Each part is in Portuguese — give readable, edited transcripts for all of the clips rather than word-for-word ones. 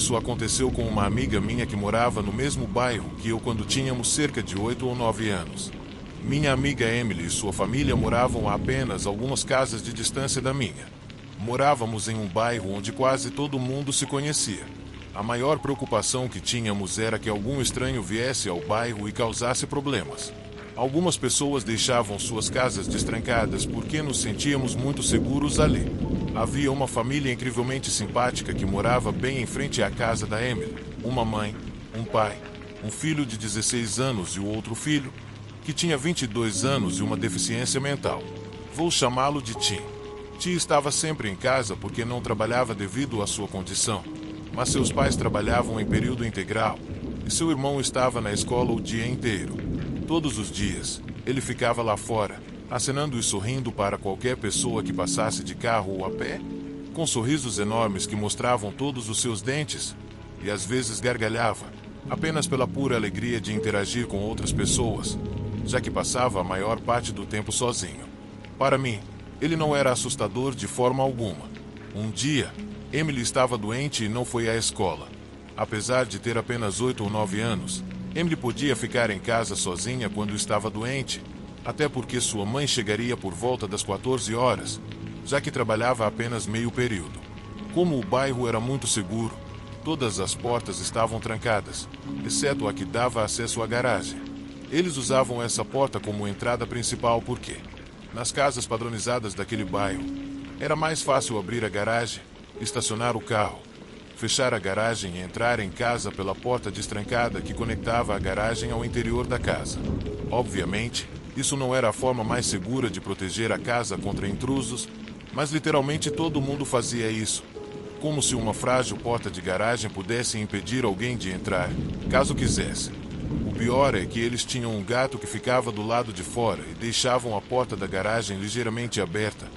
Isso aconteceu com uma amiga minha que morava no mesmo bairro que eu quando tínhamos cerca de 8 ou 9 anos. Minha amiga Emily e sua família moravam a apenas algumas casas de distância da minha. Morávamos em um bairro onde quase todo mundo se conhecia. A maior preocupação que tínhamos era que algum estranho viesse ao bairro e causasse problemas. Algumas pessoas deixavam suas casas destrancadas porque nos sentíamos muito seguros ali. Havia uma família incrivelmente simpática que morava bem em frente à casa da Emily. Uma mãe, um pai, um filho de 16 anos e o outro filho, que tinha 22 anos e uma deficiência mental. Vou chamá-lo de Tim. Tim estava sempre em casa porque não trabalhava devido à sua condição, mas seus pais trabalhavam em período integral e seu irmão estava na escola o dia inteiro. Todos os dias, ele ficava lá fora, acenando e sorrindo para qualquer pessoa que passasse de carro ou a pé, com sorrisos enormes que mostravam todos os seus dentes, e às vezes gargalhava, apenas pela pura alegria de interagir com outras pessoas, já que passava a maior parte do tempo sozinho. Para mim, ele não era assustador de forma alguma. Um dia, Emily estava doente e não foi à escola. Apesar de ter apenas 8 ou 9 anos, Emily podia ficar em casa sozinha quando estava doente, até porque sua mãe chegaria por volta das 14 horas, já que trabalhava apenas meio período. Como o bairro era muito seguro, todas as portas estavam trancadas, exceto a que dava acesso à garagem. Eles usavam essa porta como entrada principal porque, nas casas padronizadas daquele bairro, era mais fácil abrir a garagem, estacionar o carro, fechar a garagem e entrar em casa pela porta destrancada que conectava a garagem ao interior da casa. Obviamente, isso não era a forma mais segura de proteger a casa contra intrusos, mas literalmente todo mundo fazia isso, como se uma frágil porta de garagem pudesse impedir alguém de entrar, caso quisesse. O pior é que eles tinham um gato que ficava do lado de fora e deixavam a porta da garagem ligeiramente aberta,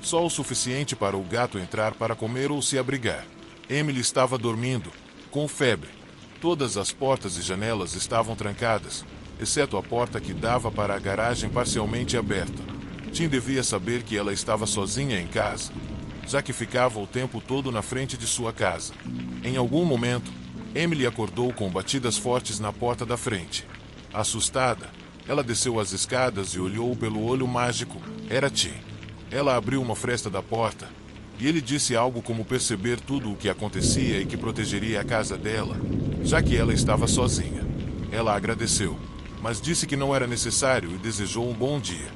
só o suficiente para o gato entrar para comer ou se abrigar. Emily estava dormindo, com febre. Todas as portas e janelas estavam trancadas, exceto a porta que dava para a garagem parcialmente aberta. Tim devia saber que ela estava sozinha em casa, já que ficava o tempo todo na frente de sua casa. Em algum momento, Emily acordou com batidas fortes na porta da frente. Assustada, ela desceu as escadas e olhou pelo olho mágico. Era Tim. Ela abriu uma fresta da porta, e ele disse algo como perceber tudo o que acontecia e que protegeria a casa dela, já que ela estava sozinha. Ela agradeceu, mas disse que não era necessário e desejou um bom dia.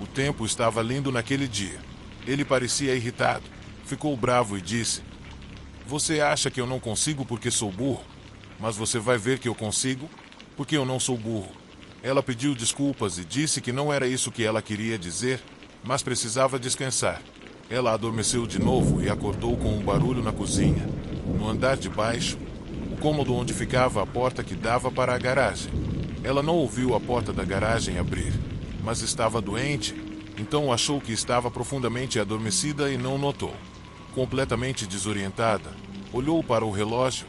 O tempo estava lindo naquele dia. Ele parecia irritado, ficou bravo e disse: "Você acha que eu não consigo porque sou burro? Mas você vai ver que eu consigo, porque eu não sou burro." Ela pediu desculpas e disse que não era isso que ela queria dizer, mas precisava descansar. Ela adormeceu de novo e acordou com um barulho na cozinha, no andar de baixo, o cômodo onde ficava a porta que dava para a garagem. Ela não ouviu a porta da garagem abrir, mas estava doente, então achou que estava profundamente adormecida e não notou. Completamente desorientada, olhou para o relógio.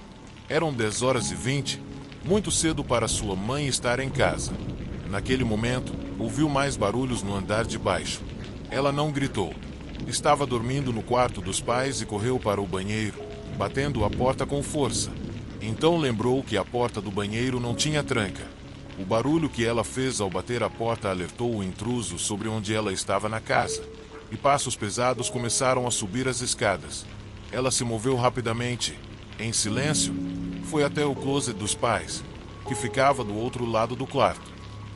Eram 10h20, muito cedo para sua mãe estar em casa. Naquele momento, ouviu mais barulhos no andar de baixo. Ela não gritou. Estava dormindo no quarto dos pais e correu para o banheiro, batendo a porta com força. Então lembrou que a porta do banheiro não tinha tranca. O barulho que ela fez ao bater a porta alertou o intruso sobre onde ela estava na casa, e passos pesados começaram a subir as escadas. Ela se moveu rapidamente, em silêncio, foi até o closet dos pais, que ficava do outro lado do quarto.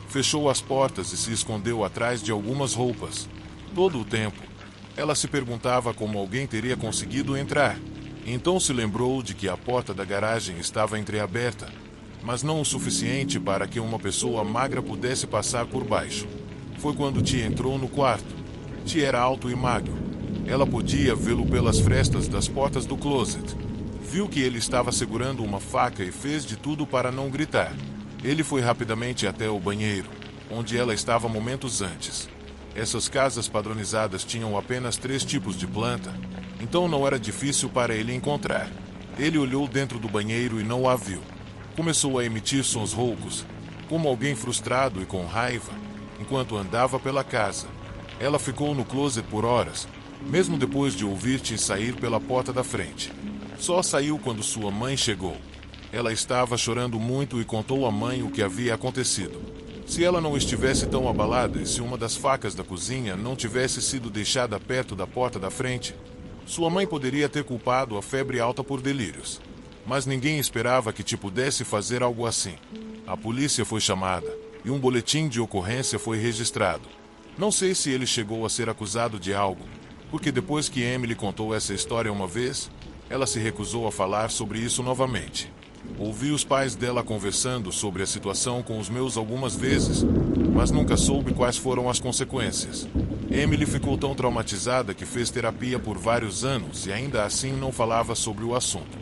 Fechou as portas e se escondeu atrás de algumas roupas. Todo o tempo, ela se perguntava como alguém teria conseguido entrar. Então se lembrou de que a porta da garagem estava entreaberta, mas não o suficiente para que uma pessoa magra pudesse passar por baixo. Foi quando Ti entrou no quarto. Ti era alto e magro. Ela podia vê-lo pelas frestas das portas do closet. Viu que ele estava segurando uma faca e fez de tudo para não gritar. Ele foi rapidamente até o banheiro, onde ela estava momentos antes. Essas casas padronizadas tinham apenas 3 tipos de planta, então não era difícil para ele encontrar. Ele olhou dentro do banheiro e não a viu. Começou a emitir sons roucos, como alguém frustrado e com raiva, enquanto andava pela casa. Ela ficou no closet por horas, mesmo depois de ouvir Tim sair pela porta da frente. Só saiu quando sua mãe chegou. Ela estava chorando muito e contou à mãe o que havia acontecido. Se ela não estivesse tão abalada e se uma das facas da cozinha não tivesse sido deixada perto da porta da frente, sua mãe poderia ter culpado a febre alta por delírios. Mas ninguém esperava que pudesse fazer algo assim. A polícia foi chamada e um boletim de ocorrência foi registrado. Não sei se ele chegou a ser acusado de algo, porque depois que Emily contou essa história uma vez, ela se recusou a falar sobre isso novamente. Ouvi os pais dela conversando sobre a situação com os meus algumas vezes, mas nunca soube quais foram as consequências. Emily ficou tão traumatizada que fez terapia por vários anos e ainda assim não falava sobre o assunto.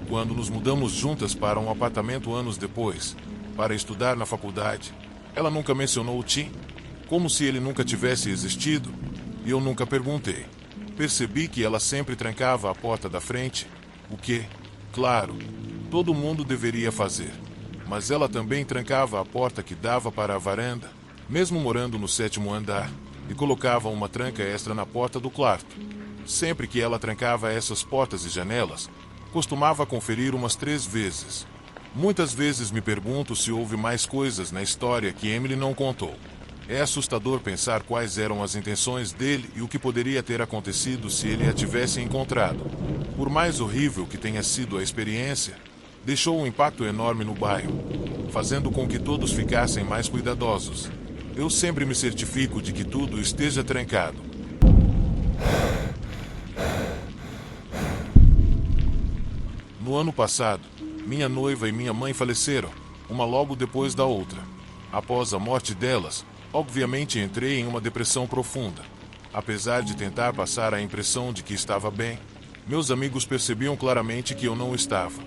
Quando nos mudamos juntas para um apartamento anos depois, para estudar na faculdade, ela nunca mencionou o Tim, como se ele nunca tivesse existido, e eu nunca perguntei. Percebi que ela sempre trancava a porta da frente, o que, claro, todo mundo deveria fazer. Mas ela também trancava a porta que dava para a varanda, mesmo morando no 7º andar, e colocava uma tranca extra na porta do quarto. Sempre que ela trancava essas portas e janelas, costumava conferir umas 3 vezes. Muitas vezes me pergunto se houve mais coisas na história que Emily não contou. É assustador pensar quais eram as intenções dele e o que poderia ter acontecido se ele a tivesse encontrado. Por mais horrível que tenha sido a experiência, deixou um impacto enorme no bairro, fazendo com que todos ficassem mais cuidadosos. Eu sempre me certifico de que tudo esteja trancado. No ano passado, minha noiva e minha mãe faleceram, uma logo depois da outra. Após a morte delas, obviamente entrei em uma depressão profunda. Apesar de tentar passar a impressão de que estava bem, meus amigos percebiam claramente que eu não estava.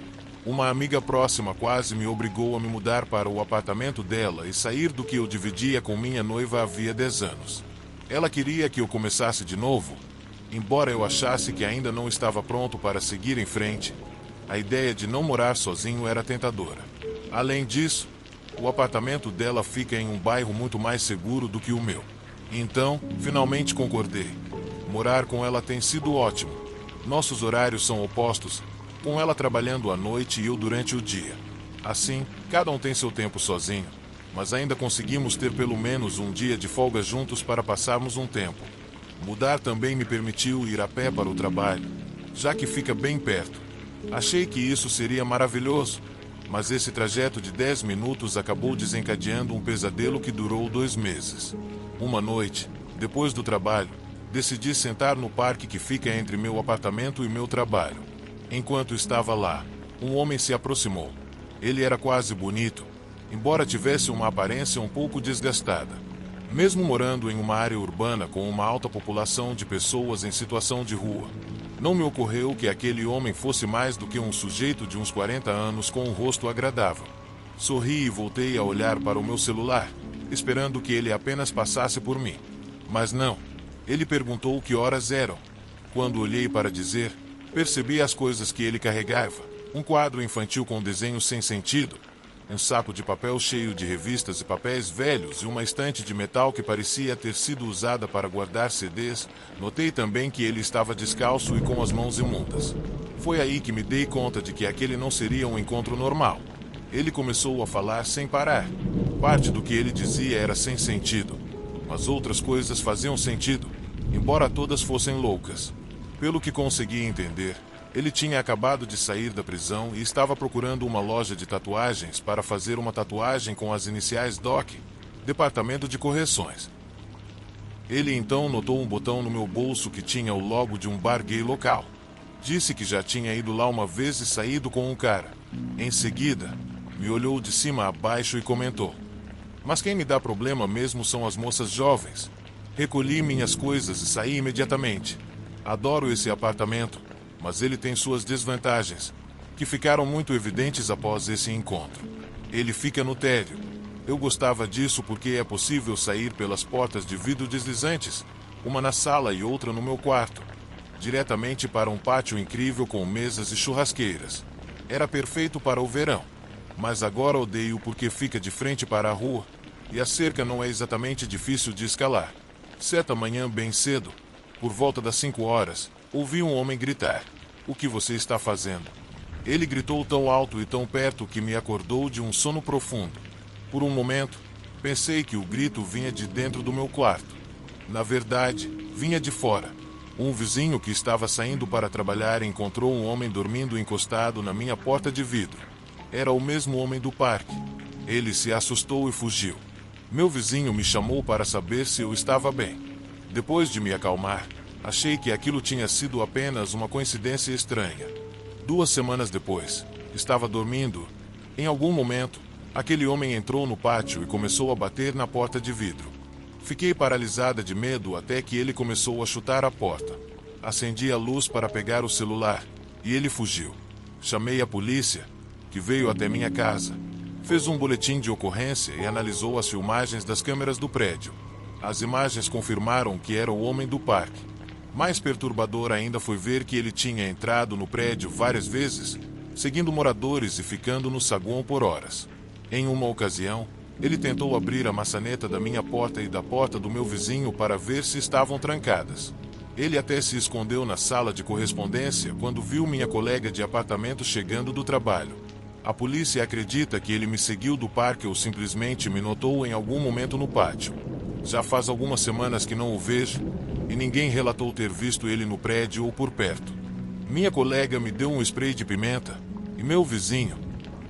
Uma amiga próxima quase me obrigou a me mudar para o apartamento dela e sair do que eu dividia com minha noiva havia 10 anos. Ela queria que eu começasse de novo, embora eu achasse que ainda não estava pronto para seguir em frente. A ideia de não morar sozinho era tentadora. Além disso, o apartamento dela fica em um bairro muito mais seguro do que o meu. Então, finalmente concordei. Morar com ela tem sido ótimo. Nossos horários são opostos, com ela trabalhando à noite e eu durante o dia. Assim, cada um tem seu tempo sozinho, mas ainda conseguimos ter pelo menos um dia de folga juntos para passarmos um tempo. Mudar também me permitiu ir a pé para o trabalho, já que fica bem perto. Achei que isso seria maravilhoso, mas esse trajeto de 10 minutos acabou desencadeando um pesadelo que durou 2 meses. Uma noite, depois do trabalho, decidi sentar no parque que fica entre meu apartamento e meu trabalho. Enquanto estava lá, um homem se aproximou. Ele era quase bonito, embora tivesse uma aparência um pouco desgastada. Mesmo morando em uma área urbana com uma alta população de pessoas em situação de rua, não me ocorreu que aquele homem fosse mais do que um sujeito de uns 40 anos com um rosto agradável. Sorri e voltei a olhar para o meu celular, esperando que ele apenas passasse por mim. Mas não. Ele perguntou que horas eram. Quando olhei para dizer, percebi as coisas que ele carregava. Um quadro infantil com desenhos sem sentido, um saco de papel cheio de revistas e papéis velhos e uma estante de metal que parecia ter sido usada para guardar CDs. Notei também que ele estava descalço e com as mãos imundas. Foi aí que me dei conta de que aquele não seria um encontro normal. Ele começou a falar sem parar. Parte do que ele dizia era sem sentido, mas outras coisas faziam sentido, embora todas fossem loucas. Pelo que consegui entender, ele tinha acabado de sair da prisão e estava procurando uma loja de tatuagens para fazer uma tatuagem com as iniciais DOC, Departamento de Correções. Ele então notou um botão no meu bolso que tinha o logo de um bar gay local. Disse que já tinha ido lá uma vez e saído com um cara. Em seguida, me olhou de cima a baixo e comentou: "Mas quem me dá problema mesmo são as moças jovens." Recolhi minhas coisas e saí imediatamente. Adoro esse apartamento, mas ele tem suas desvantagens, que ficaram muito evidentes após esse encontro. Ele fica no térreo. Eu gostava disso porque é possível sair pelas portas de vidro deslizantes, uma na sala e outra no meu quarto, diretamente para um pátio incrível com mesas e churrasqueiras. Era perfeito para o verão, mas agora odeio porque fica de frente para a rua, e a cerca não é exatamente difícil de escalar. Certa manhã bem cedo, por volta das 5 horas, ouvi um homem gritar: O que você está fazendo? Ele gritou tão alto e tão perto que me acordou de um sono profundo. Por um momento, pensei que o grito vinha de dentro do meu quarto. Na verdade, vinha de fora. Um vizinho que estava saindo para trabalhar encontrou um homem dormindo encostado na minha porta de vidro. Era o mesmo homem do parque. Ele se assustou e fugiu. Meu vizinho me chamou para saber se eu estava bem. Depois de me acalmar, achei que aquilo tinha sido apenas uma coincidência estranha. 2 semanas depois, estava dormindo. Em algum momento, aquele homem entrou no pátio e começou a bater na porta de vidro. Fiquei paralisada de medo até que ele começou a chutar a porta. Acendi a luz para pegar o celular e ele fugiu. Chamei a polícia, que veio até minha casa. Fez um boletim de ocorrência e analisou as filmagens das câmeras do prédio. As imagens confirmaram que era o homem do parque. Mais perturbador ainda foi ver que ele tinha entrado no prédio várias vezes, seguindo moradores e ficando no saguão por horas. Em uma ocasião, ele tentou abrir a maçaneta da minha porta e da porta do meu vizinho para ver se estavam trancadas. Ele até se escondeu na sala de correspondência quando viu minha colega de apartamento chegando do trabalho. A polícia acredita que ele me seguiu do parque ou simplesmente me notou em algum momento no pátio. Já faz algumas semanas que não o vejo e ninguém relatou ter visto ele no prédio ou por perto. Minha colega me deu um spray de pimenta e meu vizinho,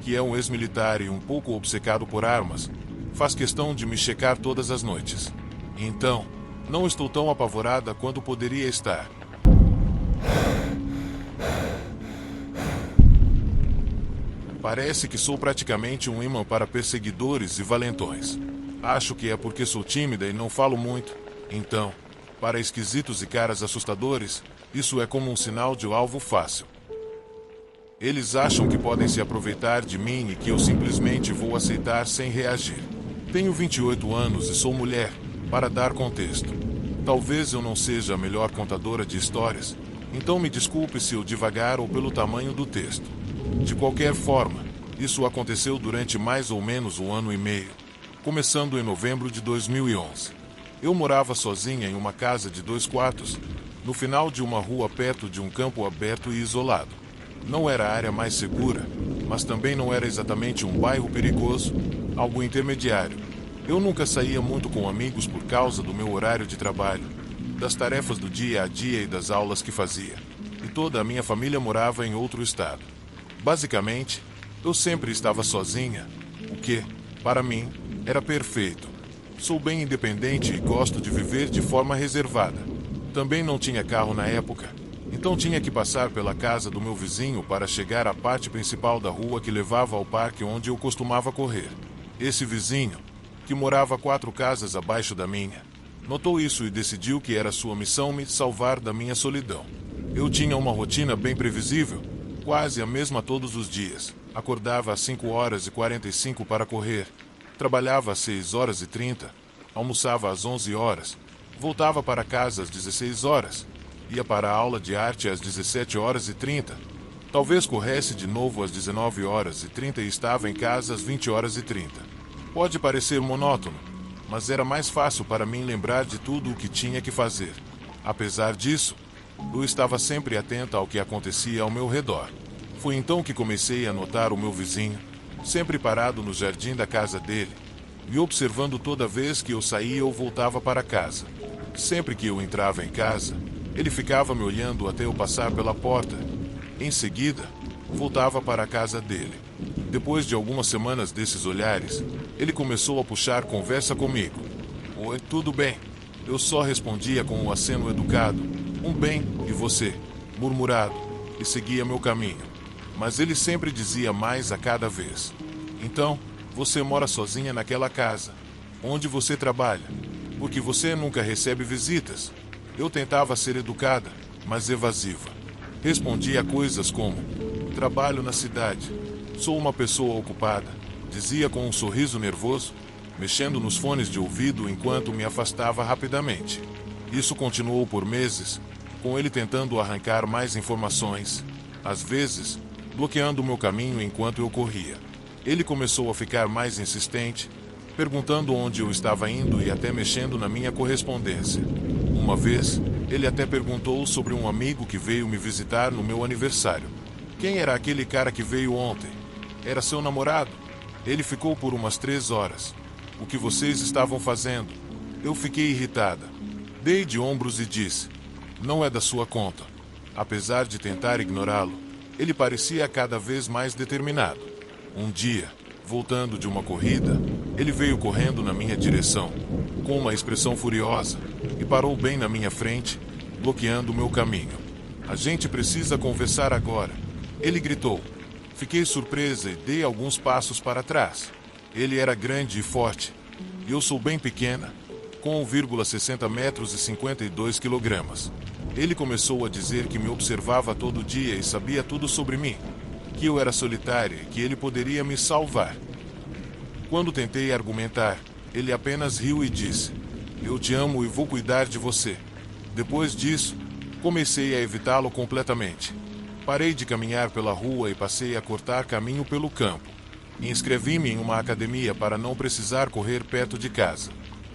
que é um ex-militar e um pouco obcecado por armas, faz questão de me checar todas as noites. Então, não estou tão apavorada quanto poderia estar. Parece que sou praticamente um imã para perseguidores e valentões. Acho que é porque sou tímida e não falo muito. Então, para esquisitos e caras assustadores, isso é como um sinal de alvo fácil. Eles acham que podem se aproveitar de mim e que eu simplesmente vou aceitar sem reagir. Tenho 28 anos e sou mulher, para dar contexto. Talvez eu não seja a melhor contadora de histórias, então me desculpe se eu divagar ou pelo tamanho do texto. De qualquer forma, isso aconteceu durante mais ou menos 1 ano e meio, começando em novembro de 2011. Eu morava sozinha em uma casa de 2 quartos, no final de uma rua perto de um campo aberto e isolado. Não era a área mais segura, mas também não era exatamente um bairro perigoso, algo intermediário. Eu nunca saía muito com amigos por causa do meu horário de trabalho, das tarefas do dia a dia e das aulas que fazia. E toda a minha família morava em outro estado. Basicamente, eu sempre estava sozinha, o que, para mim, era perfeito. Sou bem independente e gosto de viver de forma reservada. Também não tinha carro na época, então tinha que passar pela casa do meu vizinho para chegar à parte principal da rua que levava ao parque onde eu costumava correr. Esse vizinho, que morava 4 casas abaixo da minha, notou isso e decidiu que era sua missão me salvar da minha solidão. Eu tinha uma rotina bem previsível, quase a mesma todos os dias. Acordava às 5h45 para correr, trabalhava às 6h30, almoçava às 11h, voltava para casa às 16h, ia para a aula de arte às 17h30, talvez corresse de novo às 19h30 e estava em casa às 20h30. Pode parecer monótono, mas era mais fácil para mim lembrar de tudo o que tinha que fazer. Apesar disso, eu estava sempre atenta ao que acontecia ao meu redor. Foi então que comecei a notar o meu vizinho, sempre parado no jardim da casa dele, me observando toda vez que eu saía ou voltava para casa. Sempre que eu entrava em casa, ele ficava me olhando até eu passar pela porta. Em seguida, voltava para a casa dele. Depois de algumas semanas desses olhares, ele começou a puxar conversa comigo. Oi, tudo bem? Eu só respondia com um aceno educado. Um bem, e você? Murmurado, e seguia meu caminho. Mas ele sempre dizia mais a cada vez. Então, você mora sozinha naquela casa. Onde você trabalha? Porque você nunca recebe visitas. Eu tentava ser educada, mas evasiva. Respondia coisas como: trabalho na cidade. Sou uma pessoa ocupada. Dizia com um sorriso nervoso, mexendo nos fones de ouvido enquanto me afastava rapidamente. Isso continuou por meses, com ele tentando arrancar mais informações. Às vezes, bloqueando o meu caminho enquanto eu corria. Ele começou a ficar mais insistente, perguntando onde eu estava indo e até mexendo na minha correspondência. Uma vez, Ele até perguntou sobre um amigo que veio me visitar no meu aniversário. Quem era aquele cara que veio ontem? Era seu namorado? Ele ficou por umas 3 horas. O que vocês estavam fazendo? Eu fiquei irritada. Dei de ombros e disse: não é da sua conta. Apesar de tentar ignorá-lo, ele parecia cada vez mais determinado. Um dia, voltando de uma corrida, ele veio correndo na minha direção, com uma expressão furiosa, e parou bem na minha frente, bloqueando o meu caminho. A gente precisa conversar agora. Ele gritou. Fiquei surpresa e dei alguns passos para trás. Ele era grande e forte. E eu sou bem pequena, com 1,60 metros e 52 quilogramas. Ele começou a dizer que me observava todo dia e sabia tudo sobre mim, que eu era solitária e que ele poderia me salvar. Quando tentei argumentar, ele apenas riu e disse: eu te amo e vou cuidar de você. Depois disso, comecei a evitá-lo completamente. Parei de caminhar pela rua e passei a cortar caminho pelo campo. Inscrevi-me em uma academia para não precisar correr perto de casa.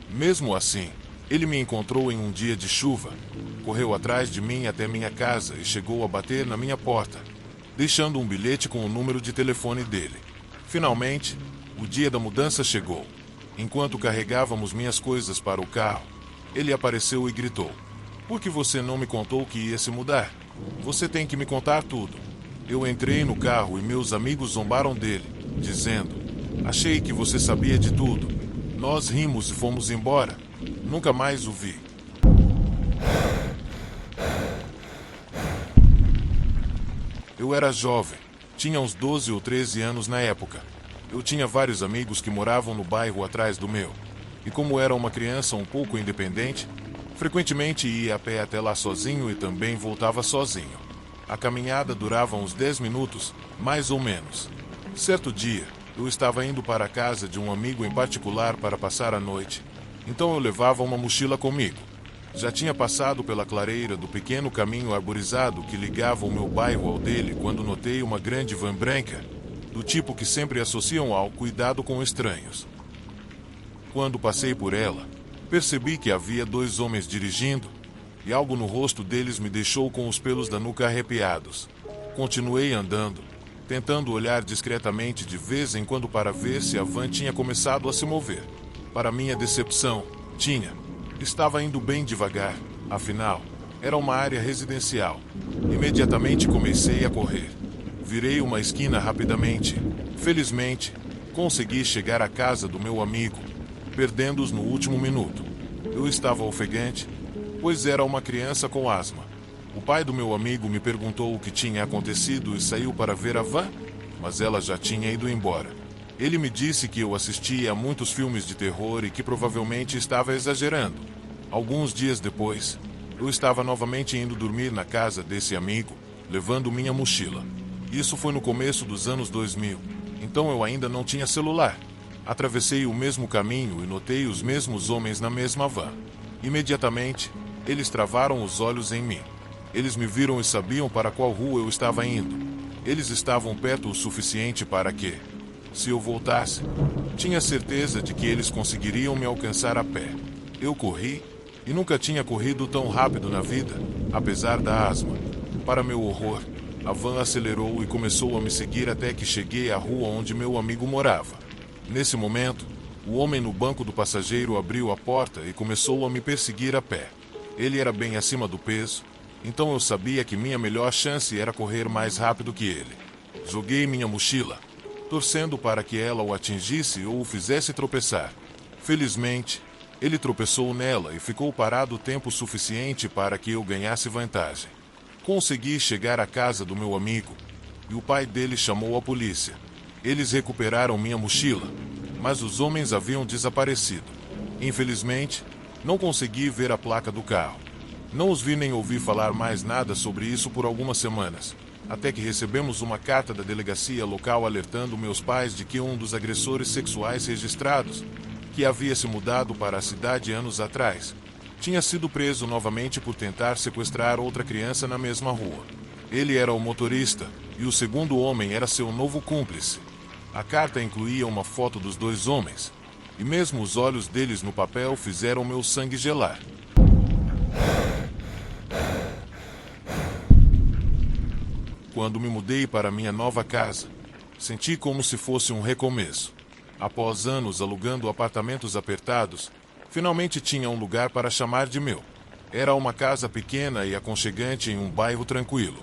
Mesmo assim, ele me encontrou em um dia de chuva, correu atrás de mim até minha casa e chegou a bater na minha porta, deixando um bilhete com o número de telefone dele. Finalmente, o dia da mudança chegou. Enquanto carregávamos minhas coisas para o carro, ele apareceu e gritou: por que você não me contou que ia se mudar? Você tem que me contar tudo. Eu entrei no carro e meus amigos zombaram dele, dizendo: achei que você sabia de tudo. Nós rimos e fomos embora. Nunca mais o vi. Eu era jovem, tinha uns 12 ou 13 anos na época. Eu tinha vários amigos que moravam no bairro atrás do meu. E como era uma criança um pouco independente, frequentemente ia a pé até lá sozinho e também voltava sozinho. A caminhada durava uns 10 minutos, mais ou menos. Certo dia, eu estava indo para a casa de um amigo em particular para passar a noite. Então eu levava uma mochila comigo. Já tinha passado pela clareira do pequeno caminho arborizado que ligava o meu bairro ao dele quando notei uma grande van branca, do tipo que sempre associam ao cuidado com estranhos. Quando passei por ela, percebi que havia 2 homens dirigindo, e algo no rosto deles me deixou com os pelos da nuca arrepiados. Continuei andando, tentando olhar discretamente de vez em quando para ver se a van tinha começado a se mover. Para minha decepção, tinha. Estava indo bem devagar, afinal, era uma área residencial. Imediatamente comecei a correr. Virei uma esquina rapidamente. Felizmente, consegui chegar à casa do meu amigo, perdendo-os no último minuto. Eu estava ofegante, pois era uma criança com asma. O pai do meu amigo me perguntou o que tinha acontecido e saiu para ver a van, mas ela já tinha ido embora. Ele me disse que eu assistia a muitos filmes de terror e que provavelmente estava exagerando. Alguns dias depois, eu estava novamente indo dormir na casa desse amigo, levando minha mochila. Isso foi no começo dos anos 2000, então eu ainda não tinha celular. Atravessei o mesmo caminho e notei os mesmos homens na mesma van. Imediatamente, eles travaram os olhos em mim. Eles me viram e sabiam para qual rua eu estava indo. Eles estavam perto o suficiente para que, se eu voltasse, tinha certeza de que eles conseguiriam me alcançar a pé. Eu corri, e nunca tinha corrido tão rápido na vida, apesar da asma. Para meu horror, a van acelerou e começou a me seguir até que cheguei à rua onde meu amigo morava. Nesse momento, o homem no banco do passageiro abriu a porta e começou a me perseguir a pé. Ele era bem acima do peso, então eu sabia que minha melhor chance era correr mais rápido que ele. Joguei minha mochila, torcendo para que ela o atingisse ou o fizesse tropeçar. Felizmente, ele tropeçou nela e ficou parado o tempo suficiente para que eu ganhasse vantagem. Consegui chegar à casa do meu amigo, e o pai dele chamou a polícia. Eles recuperaram minha mochila, mas os homens haviam desaparecido. Infelizmente, não consegui ver a placa do carro. Não os vi nem ouvi falar mais nada sobre isso por algumas semanas, até que recebemos uma carta da delegacia local alertando meus pais de que um dos agressores sexuais registrados, que havia se mudado para a cidade anos atrás, tinha sido preso novamente por tentar sequestrar outra criança na mesma rua. Ele era o motorista, e o segundo homem era seu novo cúmplice. A carta incluía uma foto dos 2 homens, e mesmo os olhos deles no papel fizeram meu sangue gelar. Quando me mudei para minha nova casa, senti como se fosse um recomeço. Após anos alugando apartamentos apertados, finalmente tinha um lugar para chamar de meu. Era uma casa pequena e aconchegante em um bairro tranquilo.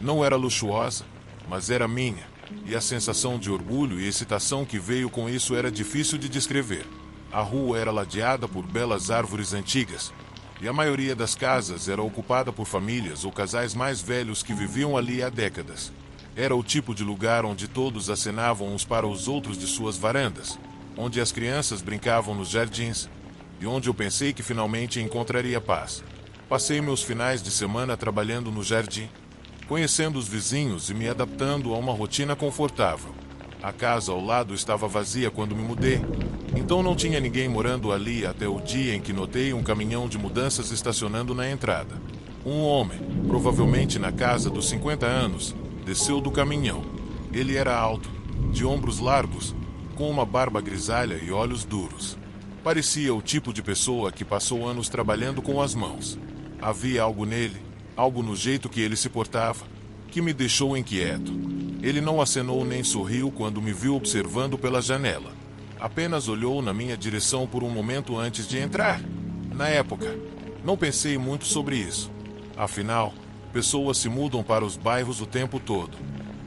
Não era luxuosa, mas era minha, e a sensação de orgulho e excitação que veio com isso era difícil de descrever. A rua era ladeada por belas árvores antigas, e a maioria das casas era ocupada por famílias ou casais mais velhos que viviam ali há décadas. Era o tipo de lugar onde todos acenavam uns para os outros de suas varandas, onde as crianças brincavam nos jardins, e onde eu pensei que finalmente encontraria paz. Passei meus finais de semana trabalhando no jardim, conhecendo os vizinhos e me adaptando a uma rotina confortável. A casa ao lado estava vazia quando me mudei, então não tinha ninguém morando ali até o dia em que notei um caminhão de mudanças estacionando na entrada. Um homem, provavelmente na casa dos 50 anos, desceu do caminhão. Ele era alto, de ombros largos, com uma barba grisalha e olhos duros. Parecia o tipo de pessoa que passou anos trabalhando com as mãos. Havia algo nele, algo no jeito que ele se portava, que me deixou inquieto. Ele não acenou nem sorriu quando me viu observando pela janela. Apenas olhou na minha direção por um momento antes de entrar. Na época, não pensei muito sobre isso. Afinal, pessoas se mudam para os bairros o tempo todo.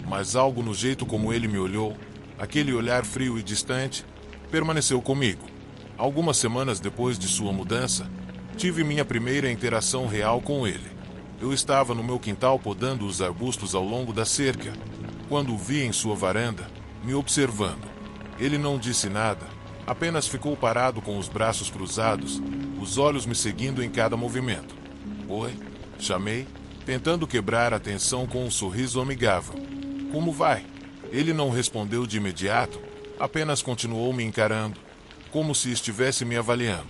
Mas algo no jeito como ele me olhou, aquele olhar frio e distante, permaneceu comigo. Algumas semanas depois de sua mudança, tive minha primeira interação real com ele. Eu estava no meu quintal podando os arbustos ao longo da cerca, quando o vi em sua varanda, me observando. Ele não disse nada, apenas ficou parado com os braços cruzados, os olhos me seguindo em cada movimento. Oi, chamei, tentando quebrar a tensão com um sorriso amigável. Como vai? Ele não respondeu de imediato, apenas continuou me encarando, como se estivesse me avaliando.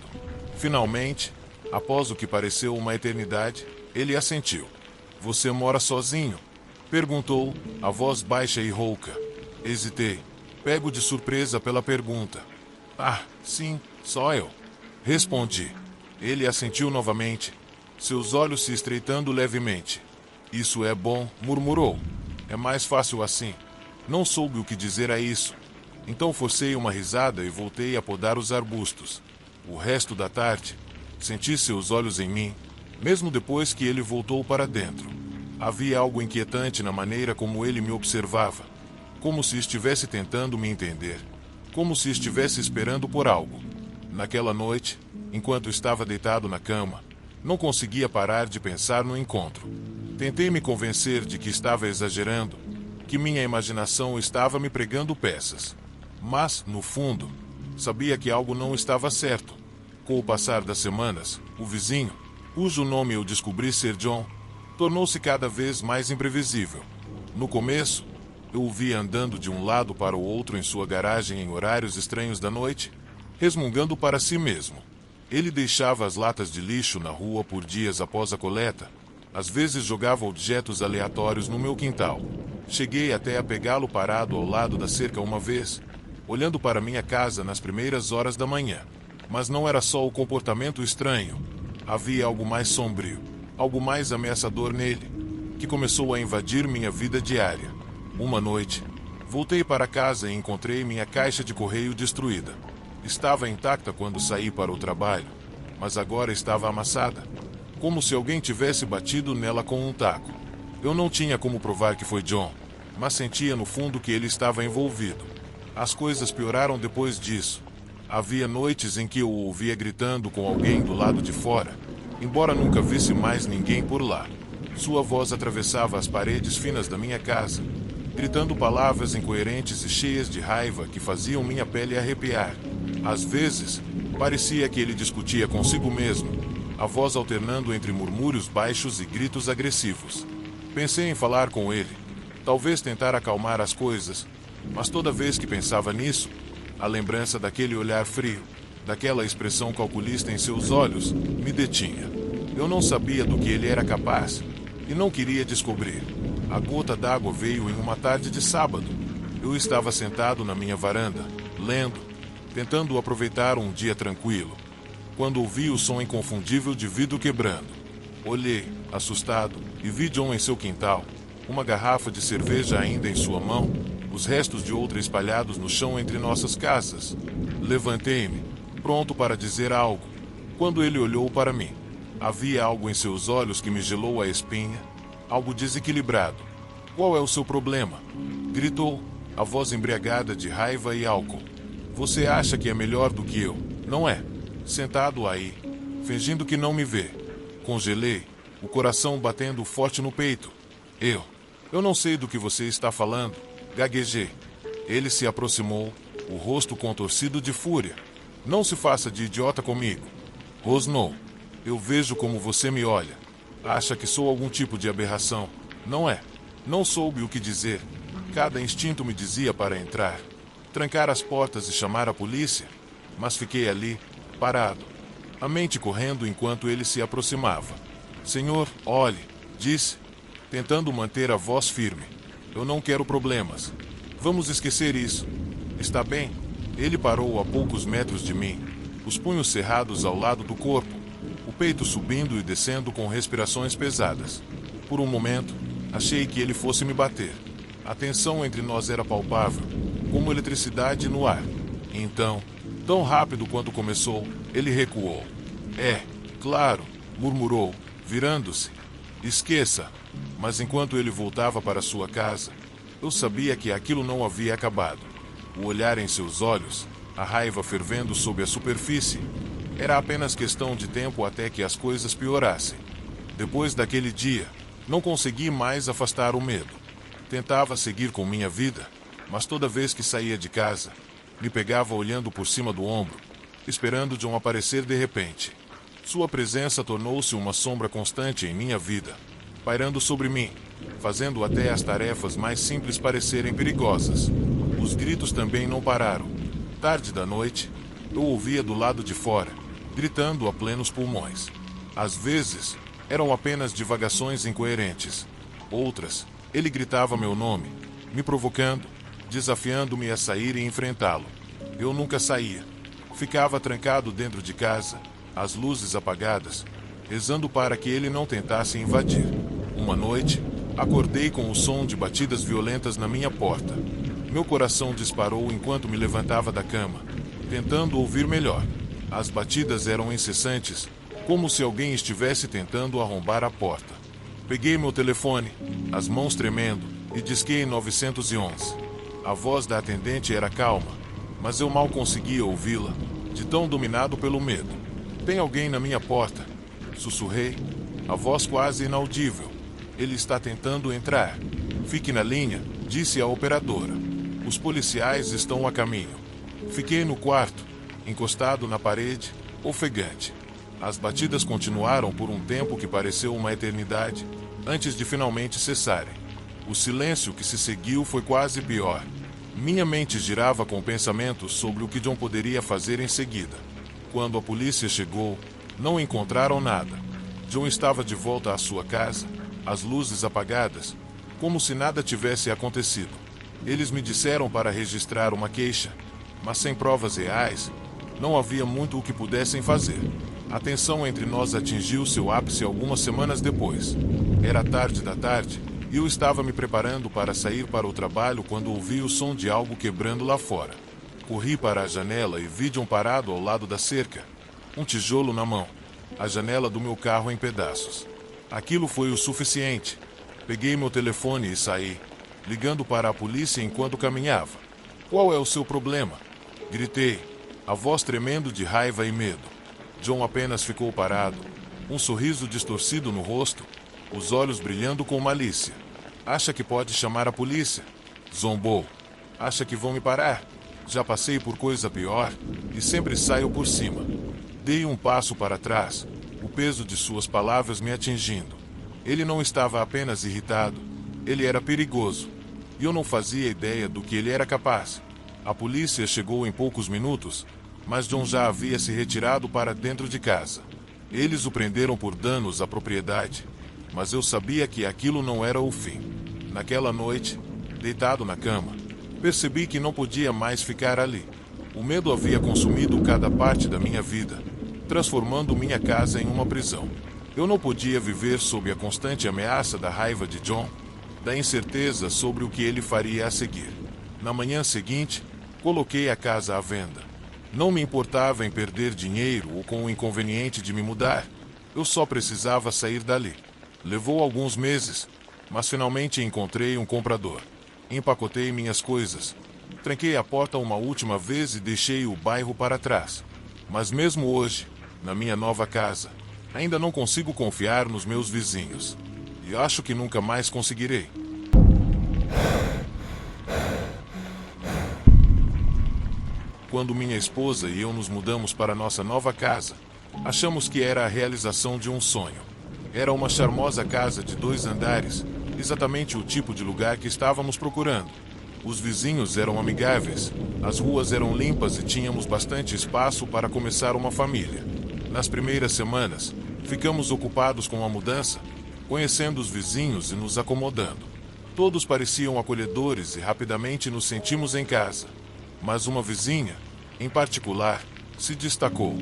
Finalmente, após o que pareceu uma eternidade, ele assentiu. Você mora sozinho? Perguntou, a voz baixa e rouca. Hesitei, pego de surpresa pela pergunta. Ah, sim, só eu. Respondi. Ele assentiu novamente, seus olhos se estreitando levemente. Isso é bom, murmurou. É mais fácil assim. Não soube o que dizer a isso. Então forcei uma risada e voltei a podar os arbustos. O resto da tarde, senti seus olhos em mim, mesmo depois que ele voltou para dentro. Havia algo inquietante na maneira como ele me observava, como se estivesse tentando me entender, como se estivesse esperando por algo. Naquela noite, enquanto estava deitado na cama, não conseguia parar de pensar no encontro. Tentei me convencer de que estava exagerando, que minha imaginação estava me pregando peças. Mas, no fundo, sabia que algo não estava certo. Com o passar das semanas, o vizinho, cujo nome eu descobri ser John, tornou-se cada vez mais imprevisível. No começo, eu o via andando de um lado para o outro em sua garagem em horários estranhos da noite, resmungando para si mesmo. Ele deixava as latas de lixo na rua por dias após a coleta. Às vezes jogava objetos aleatórios no meu quintal. Cheguei até a pegá-lo parado ao lado da cerca uma vez, olhando para minha casa nas primeiras horas da manhã. Mas não era só o comportamento estranho. Havia algo mais sombrio, algo mais ameaçador nele, que começou a invadir minha vida diária. Uma noite, voltei para casa e encontrei minha caixa de correio destruída. Estava intacta quando saí para o trabalho, mas agora estava amassada, como se alguém tivesse batido nela com um taco. Eu não tinha como provar que foi John, mas sentia no fundo que ele estava envolvido. As coisas pioraram depois disso. Havia noites em que eu o ouvia gritando com alguém do lado de fora, embora nunca visse mais ninguém por lá. Sua voz atravessava as paredes finas da minha casa, gritando palavras incoerentes e cheias de raiva que faziam minha pele arrepiar. Às vezes, parecia que ele discutia consigo mesmo, a voz alternando entre murmúrios baixos e gritos agressivos. Pensei em falar com ele, talvez tentar acalmar as coisas, mas toda vez que pensava nisso, a lembrança daquele olhar frio, daquela expressão calculista em seus olhos, me detinha. Eu não sabia do que ele era capaz, e não queria descobrir. A gota d'água veio em uma tarde de sábado. Eu estava sentado na minha varanda, lendo, tentando aproveitar um dia tranquilo, quando ouvi o som inconfundível de vidro quebrando. Olhei, assustado, e vi John em seu quintal, uma garrafa de cerveja ainda em sua mão, os restos de outra espalhados no chão entre nossas casas. Levantei-me, pronto para dizer algo, quando ele olhou para mim. Havia algo em seus olhos que me gelou a espinha, algo desequilibrado. "Qual é o seu problema?" gritou, a voz embriagada de raiva e álcool. "Você acha que é melhor do que eu, não é?" Sentado aí, fingindo que não me vê. Congelei, o coração batendo forte no peito. Eu não sei do que você está falando." Gaguejei. Ele se aproximou, o rosto contorcido de fúria. "Não se faça de idiota comigo." Rosnou. "Eu vejo como você me olha. Acha que sou algum tipo de aberração, não é?" Não soube o que dizer. Cada instinto me dizia para entrar, trancar as portas e chamar a polícia, mas fiquei ali, parado, a mente correndo enquanto ele se aproximava. "Senhor, olhe", disse, tentando manter a voz firme. "Eu não quero problemas. Vamos esquecer isso. Está bem?" Ele parou a poucos metros de mim, os punhos cerrados ao lado do corpo, o peito subindo e descendo com respirações pesadas. Por um momento, achei que ele fosse me bater. A tensão entre nós era palpável, como eletricidade no ar. Então, tão rápido quanto começou, ele recuou. Claro", murmurou, virando-se. "Esqueça." Mas enquanto ele voltava para sua casa, eu sabia que aquilo não havia acabado. O olhar em seus olhos, a raiva fervendo sob a superfície, era apenas questão de tempo até que as coisas piorassem. Depois daquele dia, não consegui mais afastar o medo. Tentava seguir com minha vida, mas toda vez que saía de casa, me pegava olhando por cima do ombro, esperando John aparecer de repente. Sua presença tornou-se uma sombra constante em minha vida, pairando sobre mim, fazendo até as tarefas mais simples parecerem perigosas. Os gritos também não pararam. Tarde da noite, eu ouvia do lado de fora, gritando a plenos pulmões. Às vezes, eram apenas divagações incoerentes. Outras, ele gritava meu nome, me provocando, desafiando-me a sair e enfrentá-lo. Eu nunca saía. Ficava trancado dentro de casa, as luzes apagadas, rezando para que ele não tentasse invadir. Uma noite, acordei com o som de batidas violentas na minha porta. Meu coração disparou enquanto me levantava da cama, tentando ouvir melhor. As batidas eram incessantes, como se alguém estivesse tentando arrombar a porta. Peguei meu telefone, as mãos tremendo, e disquei 911. A voz da atendente era calma, mas eu mal conseguia ouvi-la, de tão dominado pelo medo. "Tem alguém na minha porta?" sussurrei, a voz quase inaudível. "Ele está tentando entrar." "Fique na linha", disse a operadora. "Os policiais estão a caminho." Fiquei no quarto, encostado na parede, ofegante. As batidas continuaram por um tempo que pareceu uma eternidade, antes de finalmente cessarem. O silêncio que se seguiu foi quase pior. Minha mente girava com pensamentos sobre o que John poderia fazer em seguida. Quando a polícia chegou, não encontraram nada. John estava de volta à sua casa, as luzes apagadas, como se nada tivesse acontecido. Eles me disseram para registrar uma queixa, mas sem provas reais, não havia muito o que pudessem fazer. A tensão entre nós atingiu seu ápice algumas semanas depois. Era tarde da tarde, e eu estava me preparando para sair para o trabalho quando ouvi o som de algo quebrando lá fora. Corri para a janela e vi John parado ao lado da cerca, um tijolo na mão, a janela do meu carro em pedaços. Aquilo foi o suficiente. Peguei meu telefone e saí, ligando para a polícia enquanto caminhava. "Qual é o seu problema?" gritei, a voz tremendo de raiva e medo. John apenas ficou parado, um sorriso distorcido no rosto, os olhos brilhando com malícia. "Acha que pode chamar a polícia?" zombou. "Acha que vão me parar? Já passei por coisa pior e sempre saio por cima." Dei um passo para trás, o peso de suas palavras me atingindo. Ele não estava apenas irritado, ele era perigoso, e eu não fazia ideia do que ele era capaz. A polícia chegou em poucos minutos, mas John já havia se retirado para dentro de casa. Eles o prenderam por danos à propriedade, mas eu sabia que aquilo não era o fim. Naquela noite, deitado na cama, percebi que não podia mais ficar ali. O medo havia consumido cada parte da minha vida, transformando minha casa em uma prisão. Eu não podia viver sob a constante ameaça da raiva de John. da incerteza sobre o que ele faria a seguir. Na manhã seguinte, coloquei a casa à venda. Não me importava em perder dinheiro ou com o inconveniente de me mudar. Eu só precisava sair dali. Levou alguns meses, mas finalmente encontrei um comprador. Empacotei minhas coisas. Tranquei a porta uma última vez e deixei o bairro para trás. Mas mesmo hoje, na minha nova casa, ainda não consigo confiar nos meus vizinhos. E acho que nunca mais conseguirei. Quando minha esposa e eu nos mudamos para nossa nova casa, achamos que era a realização de um sonho. Era uma charmosa casa de 2 andares, exatamente o tipo de lugar que estávamos procurando. Os vizinhos eram amigáveis, as ruas eram limpas e tínhamos bastante espaço para começar uma família. Nas primeiras semanas, ficamos ocupados com a mudança, conhecendo os vizinhos e nos acomodando. Todos pareciam acolhedores e rapidamente nos sentimos em casa. Mas uma vizinha, em particular, se destacou.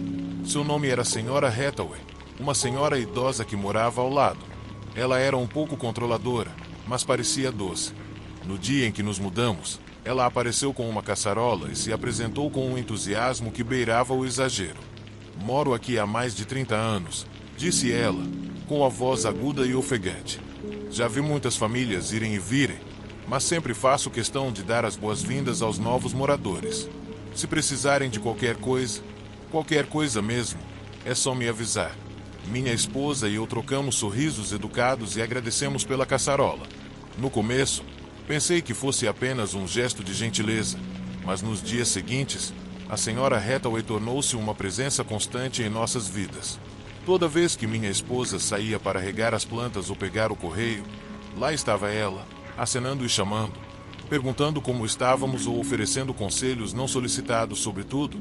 Seu nome era Sra. Hathaway, uma senhora idosa que morava ao lado. Ela era um pouco controladora, mas parecia doce. No dia em que nos mudamos, ela apareceu com uma caçarola e se apresentou com um entusiasmo que beirava o exagero. Moro aqui há mais de 30 anos, disse ela, com a voz aguda e ofegante. Já vi muitas famílias irem e virem, mas sempre faço questão de dar as boas-vindas aos novos moradores. Se precisarem de qualquer coisa mesmo, é só me avisar. Minha esposa e eu trocamos sorrisos educados e agradecemos pela caçarola. No começo, pensei que fosse apenas um gesto de gentileza, mas nos dias seguintes, a Sra. Hathaway tornou-se uma presença constante em nossas vidas. Toda vez que minha esposa saía para regar as plantas ou pegar o correio, lá estava ela, acenando e chamando, perguntando como estávamos ou oferecendo conselhos não solicitados sobre tudo,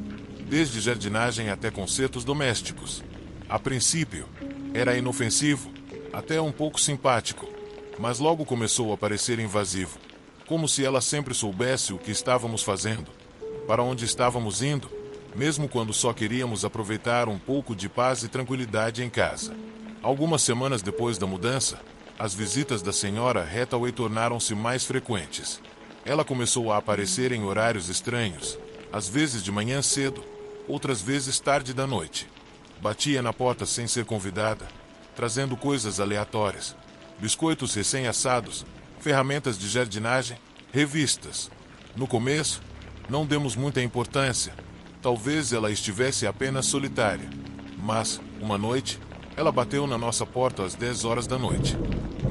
desde jardinagem até consertos domésticos. A princípio, era inofensivo, até um pouco simpático, mas logo começou a parecer invasivo, como se ela sempre soubesse o que estávamos fazendo, para onde estávamos indo, mesmo quando só queríamos aproveitar um pouco de paz e tranquilidade em casa. Algumas semanas depois da mudança, as visitas da Sra. Hathaway tornaram-se mais frequentes. Ela começou a aparecer em horários estranhos, às vezes de manhã cedo, outras vezes tarde da noite. Batia na porta sem ser convidada, trazendo coisas aleatórias. Biscoitos recém-assados, ferramentas de jardinagem, revistas. No começo, não demos muita importância. Talvez ela estivesse apenas solitária. Mas, uma noite, ela bateu na nossa porta às 10 horas da noite.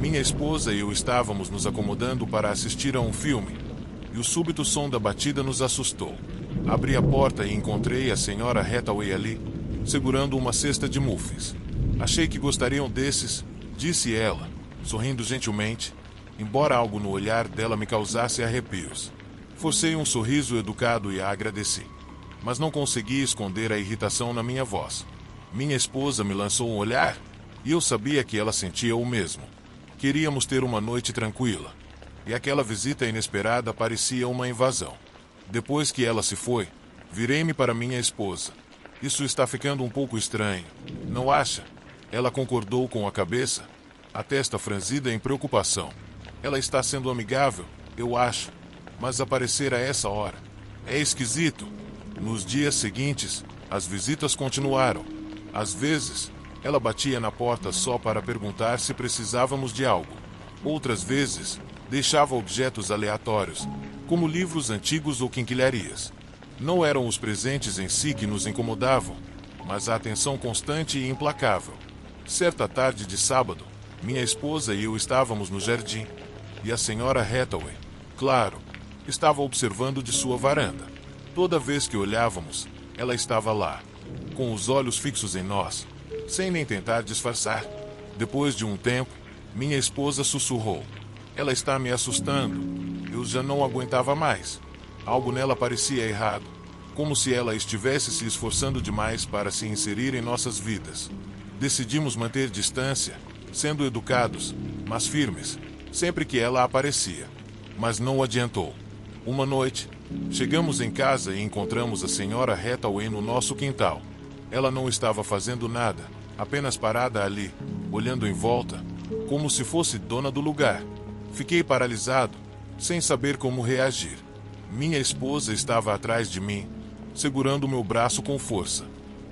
Minha esposa e eu estávamos nos acomodando para assistir a um filme, e o súbito som da batida nos assustou. Abri a porta e encontrei a Sra. Hathaway ali, segurando uma cesta de muffins. Achei que gostariam desses, disse ela, sorrindo gentilmente, embora algo no olhar dela me causasse arrepios. Forcei um sorriso educado e a agradeci, mas não consegui esconder a irritação na minha voz. Minha esposa me lançou um olhar, e eu sabia que ela sentia o mesmo. Queríamos ter uma noite tranquila, e aquela visita inesperada parecia uma invasão. Depois que ela se foi, virei-me para minha esposa. Isso está ficando um pouco estranho, não acha? Ela concordou com a cabeça, a testa franzida em preocupação. Ela está sendo amigável, eu acho, mas aparecer a essa hora é esquisito. Nos dias seguintes, as visitas continuaram. Às vezes, ela batia na porta só para perguntar se precisávamos de algo. Outras vezes, deixava objetos aleatórios, como livros antigos ou quinquilharias. Não eram os presentes em si que nos incomodavam, mas a atenção constante e implacável. Certa tarde de sábado, minha esposa e eu estávamos no jardim, e a Sra. Hathaway, claro, estava observando de sua varanda. Toda vez que olhávamos, ela estava lá, com os olhos fixos em nós, sem nem tentar disfarçar. Depois de um tempo, minha esposa sussurrou: "Ela está me assustando." Eu já não aguentava mais. Algo nela parecia errado, como se ela estivesse se esforçando demais para se inserir em nossas vidas. Decidimos manter distância, sendo educados, mas firmes, sempre que ela aparecia. Mas não adiantou. Uma noite, chegamos em casa e encontramos a Sra. Hathaway no nosso quintal. Ela não estava fazendo nada, apenas parada ali, olhando em volta, como se fosse dona do lugar. Fiquei paralisado, sem saber como reagir. Minha esposa estava atrás de mim, segurando meu braço com força.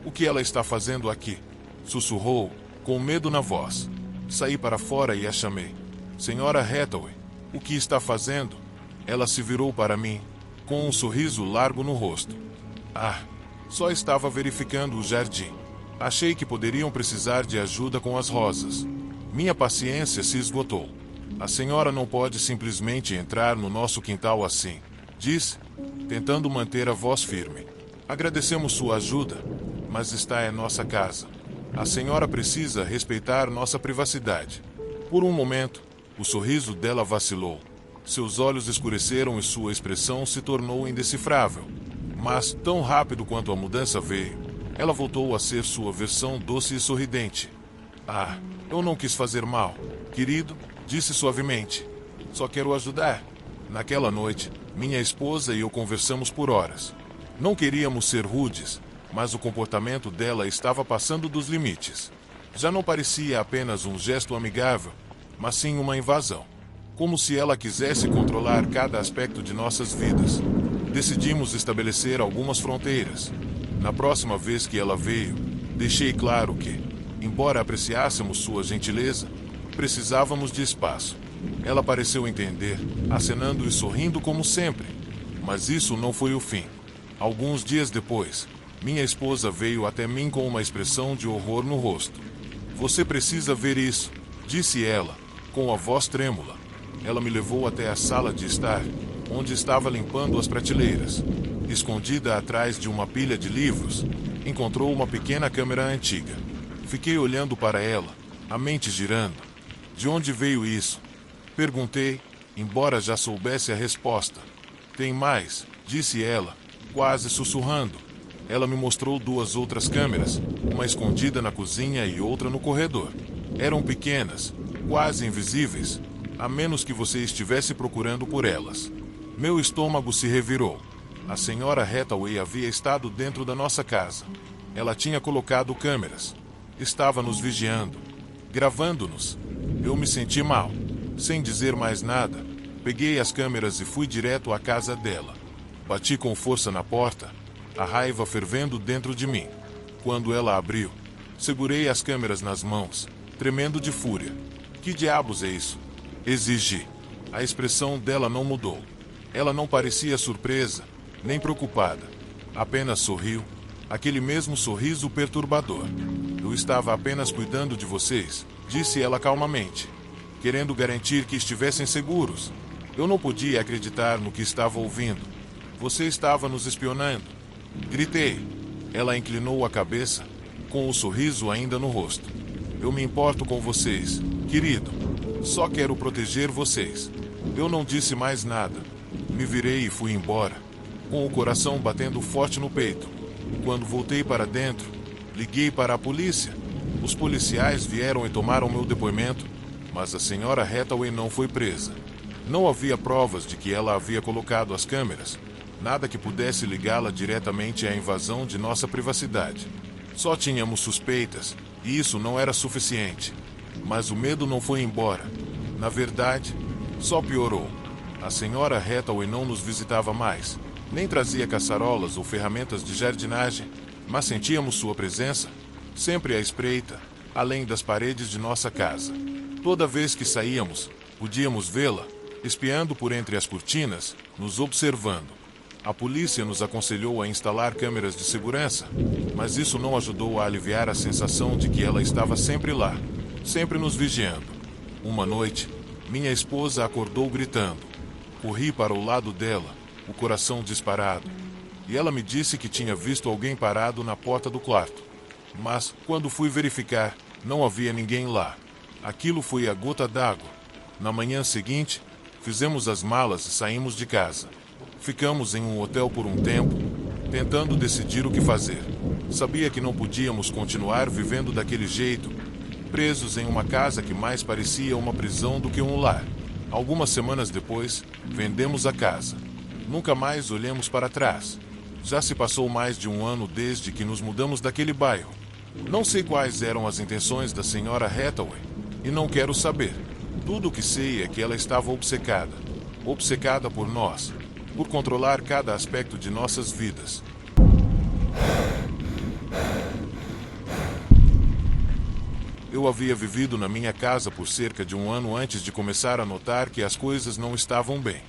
O que ela está fazendo aqui? Sussurrou, com medo na voz. Saí para fora e a chamei. Senhora Hathaway, o que está fazendo? Ela se virou para mim, com um sorriso largo no rosto. Ah, só estava verificando o jardim. Achei que poderiam precisar de ajuda com as rosas. Minha paciência se esgotou. A senhora não pode simplesmente entrar no nosso quintal assim, disse, tentando manter a voz firme. Agradecemos sua ajuda, mas está em nossa casa. A senhora precisa respeitar nossa privacidade. Por um momento, o sorriso dela vacilou. Seus olhos escureceram e sua expressão se tornou indecifrável. Mas, tão rápido quanto a mudança veio, ela voltou a ser sua versão doce e sorridente. Ah, eu não quis fazer mal, querido, disse suavemente. Só quero ajudar. Naquela noite, minha esposa e eu conversamos por horas. Não queríamos ser rudes, mas o comportamento dela estava passando dos limites. Já não parecia apenas um gesto amigável, mas sim uma invasão. Como se ela quisesse controlar cada aspecto de nossas vidas. Decidimos estabelecer algumas fronteiras. Na próxima vez que ela veio, deixei claro que, embora apreciássemos sua gentileza, precisávamos de espaço. Ela pareceu entender, acenando e sorrindo como sempre. Mas isso não foi o fim. Alguns dias depois, minha esposa veio até mim com uma expressão de horror no rosto. Você precisa ver isso, disse ela, com a voz trêmula. Ela me levou até a sala de estar, onde estava limpando as prateleiras. Escondida atrás de uma pilha de livros, encontrou uma pequena câmera antiga. Fiquei olhando para ela, a mente girando. De onde veio isso? Perguntei, embora já soubesse a resposta. Tem mais, disse ela, quase sussurrando. Ela me mostrou duas outras câmeras, uma escondida na cozinha e outra no corredor. Eram pequenas, quase invisíveis, a menos que você estivesse procurando por elas. Meu estômago se revirou. A senhora Hathaway havia estado dentro da nossa casa. Ela tinha colocado câmeras. Estava nos vigiando, gravando-nos. Eu me senti mal. Sem dizer mais nada, peguei as câmeras e fui direto à casa dela. Bati com força na porta, a raiva fervendo dentro de mim. Quando ela abriu, segurei as câmeras nas mãos, tremendo de fúria. Que diabos é isso? Exigi. A expressão dela não mudou. Ela não parecia surpresa, nem preocupada. Apenas sorriu, aquele mesmo sorriso perturbador. Eu estava apenas cuidando de vocês, disse ela calmamente, querendo garantir que estivessem seguros. Eu não podia acreditar no que estava ouvindo. Você estava nos espionando. Gritei. Ela inclinou a cabeça, com o sorriso ainda no rosto. Eu me importo com vocês, querido. Só quero proteger vocês. Eu não disse mais nada. Me virei e fui embora, com o coração batendo forte no peito. Quando voltei para dentro, liguei para a polícia. Os policiais vieram e tomaram meu depoimento, mas a senhora Hathaway não foi presa. Não havia provas de que ela havia colocado as câmeras, nada que pudesse ligá-la diretamente à invasão de nossa privacidade. Só tínhamos suspeitas, e isso não era suficiente. Mas o medo não foi embora. Na verdade, só piorou. A senhora Hathaway não nos visitava mais, nem trazia caçarolas ou ferramentas de jardinagem, mas sentíamos sua presença, sempre à espreita, além das paredes de nossa casa. Toda vez que saíamos, podíamos vê-la, espiando por entre as cortinas, nos observando. A polícia nos aconselhou a instalar câmeras de segurança, mas isso não ajudou a aliviar a sensação de que ela estava sempre lá, sempre nos vigiando. Uma noite, minha esposa acordou gritando. Corri para o lado dela, o coração disparado, e ela me disse que tinha visto alguém parado na porta do quarto. Mas, quando fui verificar, não havia ninguém lá. Aquilo foi a gota d'água. Na manhã seguinte, fizemos as malas e saímos de casa. Ficamos em um hotel por um tempo, tentando decidir o que fazer. Sabia que não podíamos continuar vivendo daquele jeito, presos em uma casa que mais parecia uma prisão do que um lar. Algumas semanas depois, vendemos a casa. Nunca mais olhamos para trás. Já se passou mais de um ano desde que nos mudamos daquele bairro. Não sei quais eram as intenções da senhora Hathaway, e não quero saber. Tudo o que sei é que ela estava obcecada. Obcecada por nós. Por controlar cada aspecto de nossas vidas. Eu havia vivido na minha casa por cerca de um ano antes de começar a notar que as coisas não estavam bem.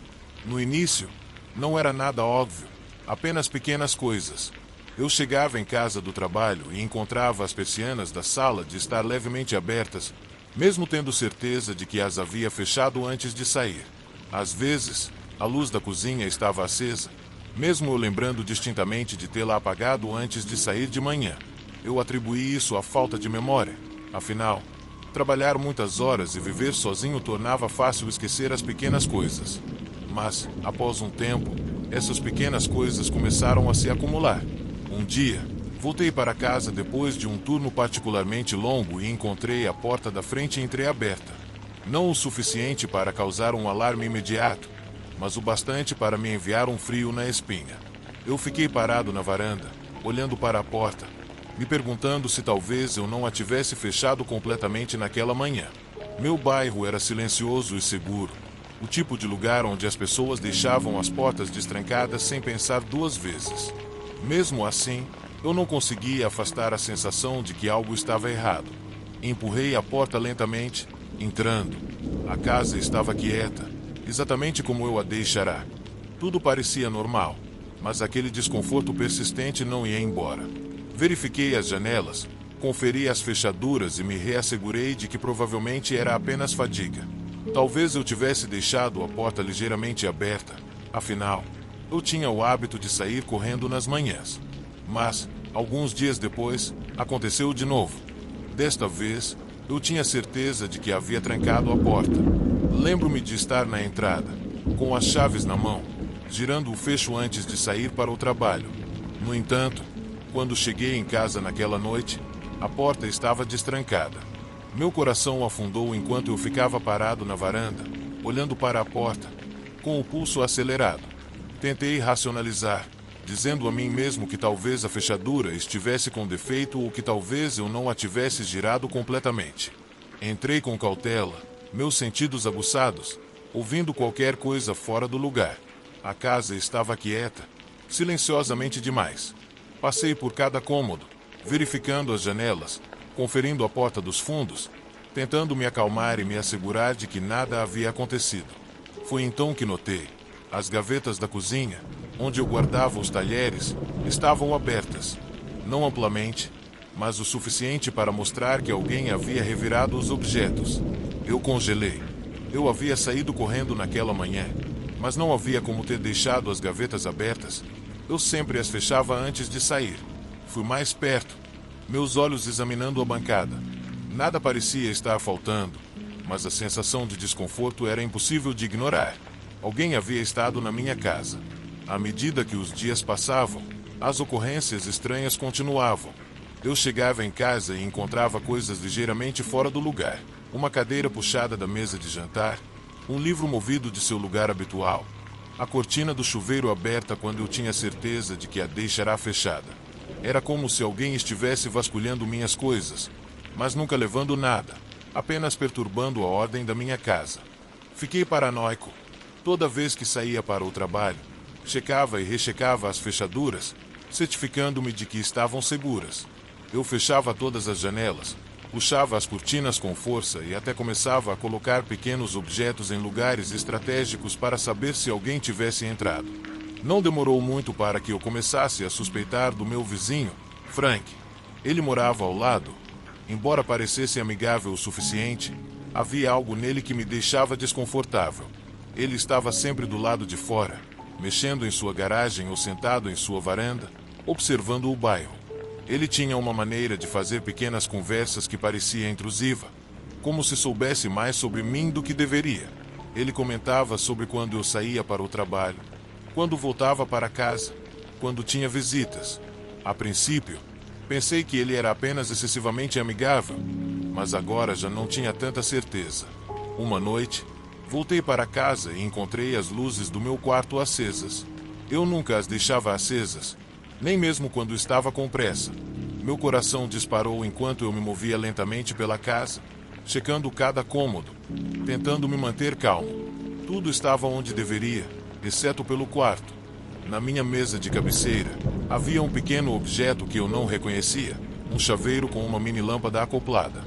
No início, não era nada óbvio, apenas pequenas coisas. Eu chegava em casa do trabalho e encontrava as persianas da sala de estar levemente abertas, mesmo tendo certeza de que as havia fechado antes de sair. Às vezes, a luz da cozinha estava acesa, mesmo eu lembrando distintamente de tê-la apagado antes de sair de manhã. Eu atribuí isso à falta de memória. Afinal, trabalhar muitas horas e viver sozinho tornava fácil esquecer as pequenas coisas. Mas, após um tempo, essas pequenas coisas começaram a se acumular. Um dia, voltei para casa depois de um turno particularmente longo e encontrei a porta da frente entreaberta. Não o suficiente para causar um alarme imediato, mas o bastante para me enviar um frio na espinha. Eu fiquei parado na varanda, olhando para a porta, me perguntando se talvez eu não a tivesse fechado completamente naquela manhã. Meu bairro era silencioso e seguro, o tipo de lugar onde as pessoas deixavam as portas destrancadas sem pensar duas vezes. Mesmo assim, eu não conseguia afastar a sensação de que algo estava errado. Empurrei a porta lentamente, entrando. A casa estava quieta, exatamente como eu a deixara. Tudo parecia normal, mas aquele desconforto persistente não ia embora. Verifiquei as janelas, conferi as fechaduras e me reassegurei de que provavelmente era apenas fadiga. Talvez eu tivesse deixado a porta ligeiramente aberta, afinal, eu tinha o hábito de sair correndo nas manhãs. Mas, alguns dias depois, aconteceu de novo. Desta vez, eu tinha certeza de que havia trancado a porta. Lembro-me de estar na entrada, com as chaves na mão, girando o fecho antes de sair para o trabalho. No entanto, quando cheguei em casa naquela noite, a porta estava destrancada. Meu coração afundou enquanto eu ficava parado na varanda, olhando para a porta, com o pulso acelerado. Tentei racionalizar, dizendo a mim mesmo que talvez a fechadura estivesse com defeito ou que talvez eu não a tivesse girado completamente. Entrei com cautela, meus sentidos aguçados, ouvindo qualquer coisa fora do lugar. A casa estava quieta, silenciosamente demais. Passei por cada cômodo, verificando as janelas, conferindo a porta dos fundos, tentando me acalmar e me assegurar de que nada havia acontecido. Foi então que notei. As gavetas da cozinha, onde eu guardava os talheres, estavam abertas. Não amplamente, mas o suficiente para mostrar que alguém havia revirado os objetos. Eu congelei. Eu havia saído correndo naquela manhã, mas não havia como ter deixado as gavetas abertas. Eu sempre as fechava antes de sair. Fui mais perto, meus olhos examinando a bancada. Nada parecia estar faltando, mas a sensação de desconforto era impossível de ignorar. Alguém havia estado na minha casa. À medida que os dias passavam, as ocorrências estranhas continuavam. Eu chegava em casa e encontrava coisas ligeiramente fora do lugar. Uma cadeira puxada da mesa de jantar, um livro movido de seu lugar habitual, a cortina do chuveiro aberta quando eu tinha certeza de que a deixara fechada. Era como se alguém estivesse vasculhando minhas coisas, mas nunca levando nada, apenas perturbando a ordem da minha casa. Fiquei paranoico. Toda vez que saía para o trabalho, checava e rechecava as fechaduras, certificando-me de que estavam seguras. Eu fechava todas as janelas, puxava as cortinas com força e até começava a colocar pequenos objetos em lugares estratégicos para saber se alguém tivesse entrado. Não demorou muito para que eu começasse a suspeitar do meu vizinho, Frank. Ele morava ao lado. Embora parecesse amigável o suficiente, havia algo nele que me deixava desconfortável. Ele estava sempre do lado de fora, mexendo em sua garagem ou sentado em sua varanda, observando o bairro. Ele tinha uma maneira de fazer pequenas conversas que parecia intrusiva, como se soubesse mais sobre mim do que deveria. Ele comentava sobre quando eu saía para o trabalho, quando voltava para casa, quando tinha visitas. A princípio, pensei que ele era apenas excessivamente amigável, mas agora já não tinha tanta certeza. Uma noite, voltei para casa e encontrei as luzes do meu quarto acesas. Eu nunca as deixava acesas, nem mesmo quando estava com pressa. Meu coração disparou enquanto eu me movia lentamente pela casa, checando cada cômodo, tentando me manter calmo. Tudo estava onde deveria, exceto pelo quarto. Na minha mesa de cabeceira, havia um pequeno objeto que eu não reconhecia, um chaveiro com uma mini lâmpada acoplada.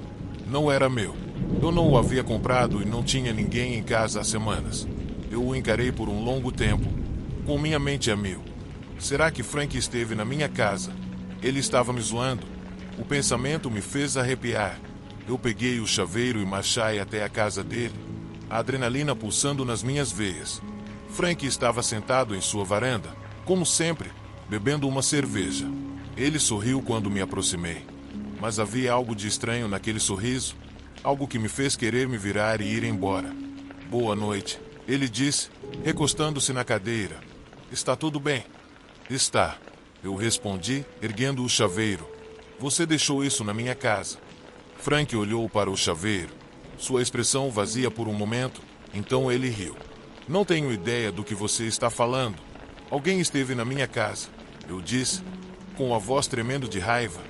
Não era meu. Eu não o havia comprado e não tinha ninguém em casa há semanas. Eu o encarei por um longo tempo, com minha mente a mil. Será que Frank esteve na minha casa? Ele estava me zoando? O pensamento me fez arrepiar. Eu peguei o chaveiro e marchai até a casa dele, a adrenalina pulsando nas minhas veias. Frank estava sentado em sua varanda, como sempre, bebendo uma cerveja. Ele sorriu quando me aproximei. Mas havia algo de estranho naquele sorriso, algo que me fez querer me virar e ir embora. Boa noite, ele disse, recostando-se na cadeira. Está tudo bem? Está. Eu respondi, erguendo o chaveiro. Você deixou isso na minha casa. Frank olhou para o chaveiro. Sua expressão vazia por um momento, então ele riu. Não tenho ideia do que você está falando. Alguém esteve na minha casa, eu disse, com a voz tremendo de raiva.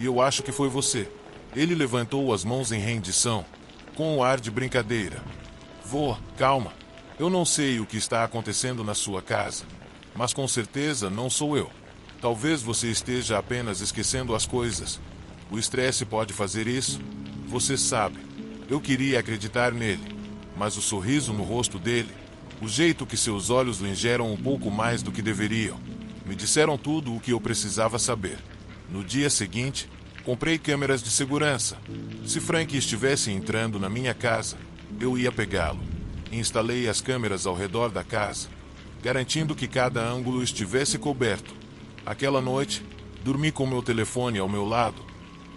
E eu acho que foi você. Ele levantou as mãos em rendição, com um ar de brincadeira. Vô, calma. Eu não sei o que está acontecendo na sua casa, mas com certeza não sou eu. Talvez você esteja apenas esquecendo as coisas. O estresse pode fazer isso. Você sabe. Eu queria acreditar nele, mas o sorriso no rosto dele, o jeito que seus olhos o engeram um pouco mais do que deveriam, me disseram tudo o que eu precisava saber. No dia seguinte, comprei câmeras de segurança. Se Frank estivesse entrando na minha casa, eu ia pegá-lo. Instalei as câmeras ao redor da casa, garantindo que cada ângulo estivesse coberto. Aquela noite, dormi com meu telefone ao meu lado,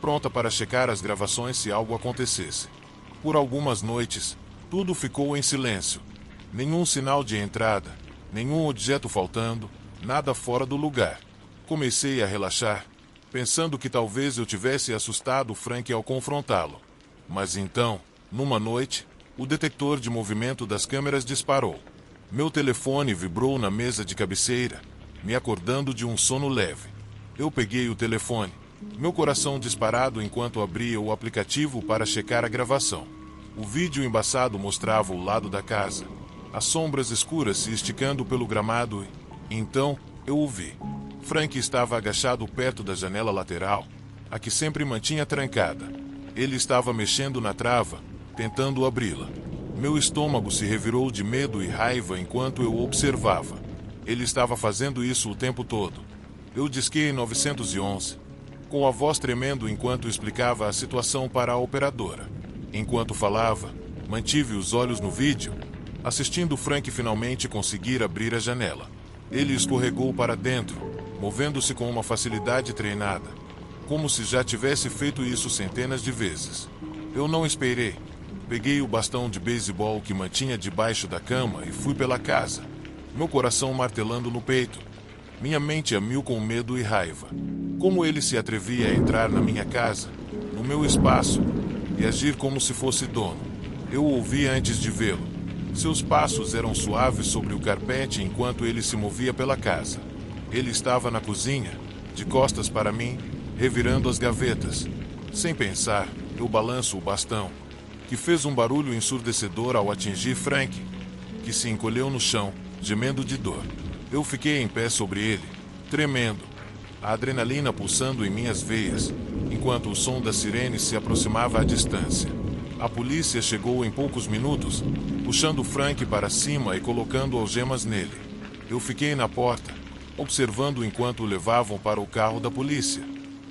pronta para checar as gravações se algo acontecesse. Por algumas noites, tudo ficou em silêncio. Nenhum sinal de entrada, nenhum objeto faltando, nada fora do lugar. Comecei a relaxar, pensando que talvez eu tivesse assustado Frank ao confrontá-lo. Mas então, numa noite, o detector de movimento das câmeras disparou. Meu telefone vibrou na mesa de cabeceira, me acordando de um sono leve. Eu peguei o telefone, meu coração disparado enquanto abria o aplicativo para checar a gravação. O vídeo embaçado mostrava o lado da casa, as sombras escuras se esticando pelo gramado e, então, eu o vi. Frank estava agachado perto da janela lateral, a que sempre mantinha trancada. Ele estava mexendo na trava, tentando abri-la. Meu estômago se revirou de medo e raiva enquanto eu o observava. Ele estava fazendo isso o tempo todo. Eu disquei 911, com a voz tremendo enquanto explicava a situação para a operadora. Enquanto falava, mantive os olhos no vídeo, assistindo Frank finalmente conseguir abrir a janela. Ele escorregou para dentro, movendo-se com uma facilidade treinada, como se já tivesse feito isso centenas de vezes. Eu não esperei. Peguei o bastão de beisebol que mantinha debaixo da cama e fui pela casa, meu coração martelando no peito, minha mente a mil com medo e raiva. Como ele se atrevia a entrar na minha casa, no meu espaço, e agir como se fosse dono? Eu o ouvi antes de vê-lo. Seus passos eram suaves sobre o carpete enquanto ele se movia pela casa. Ele estava na cozinha, de costas para mim, revirando as gavetas. Sem pensar, eu balanço o bastão, que fez um barulho ensurdecedor ao atingir Frank, que se encolheu no chão, gemendo de dor. Eu fiquei em pé sobre ele, tremendo, a adrenalina pulsando em minhas veias, enquanto o som da sirene se aproximava à distância. A polícia chegou em poucos minutos, puxando Frank para cima e colocando algemas nele. Eu fiquei na porta, observando enquanto o levavam para o carro da polícia.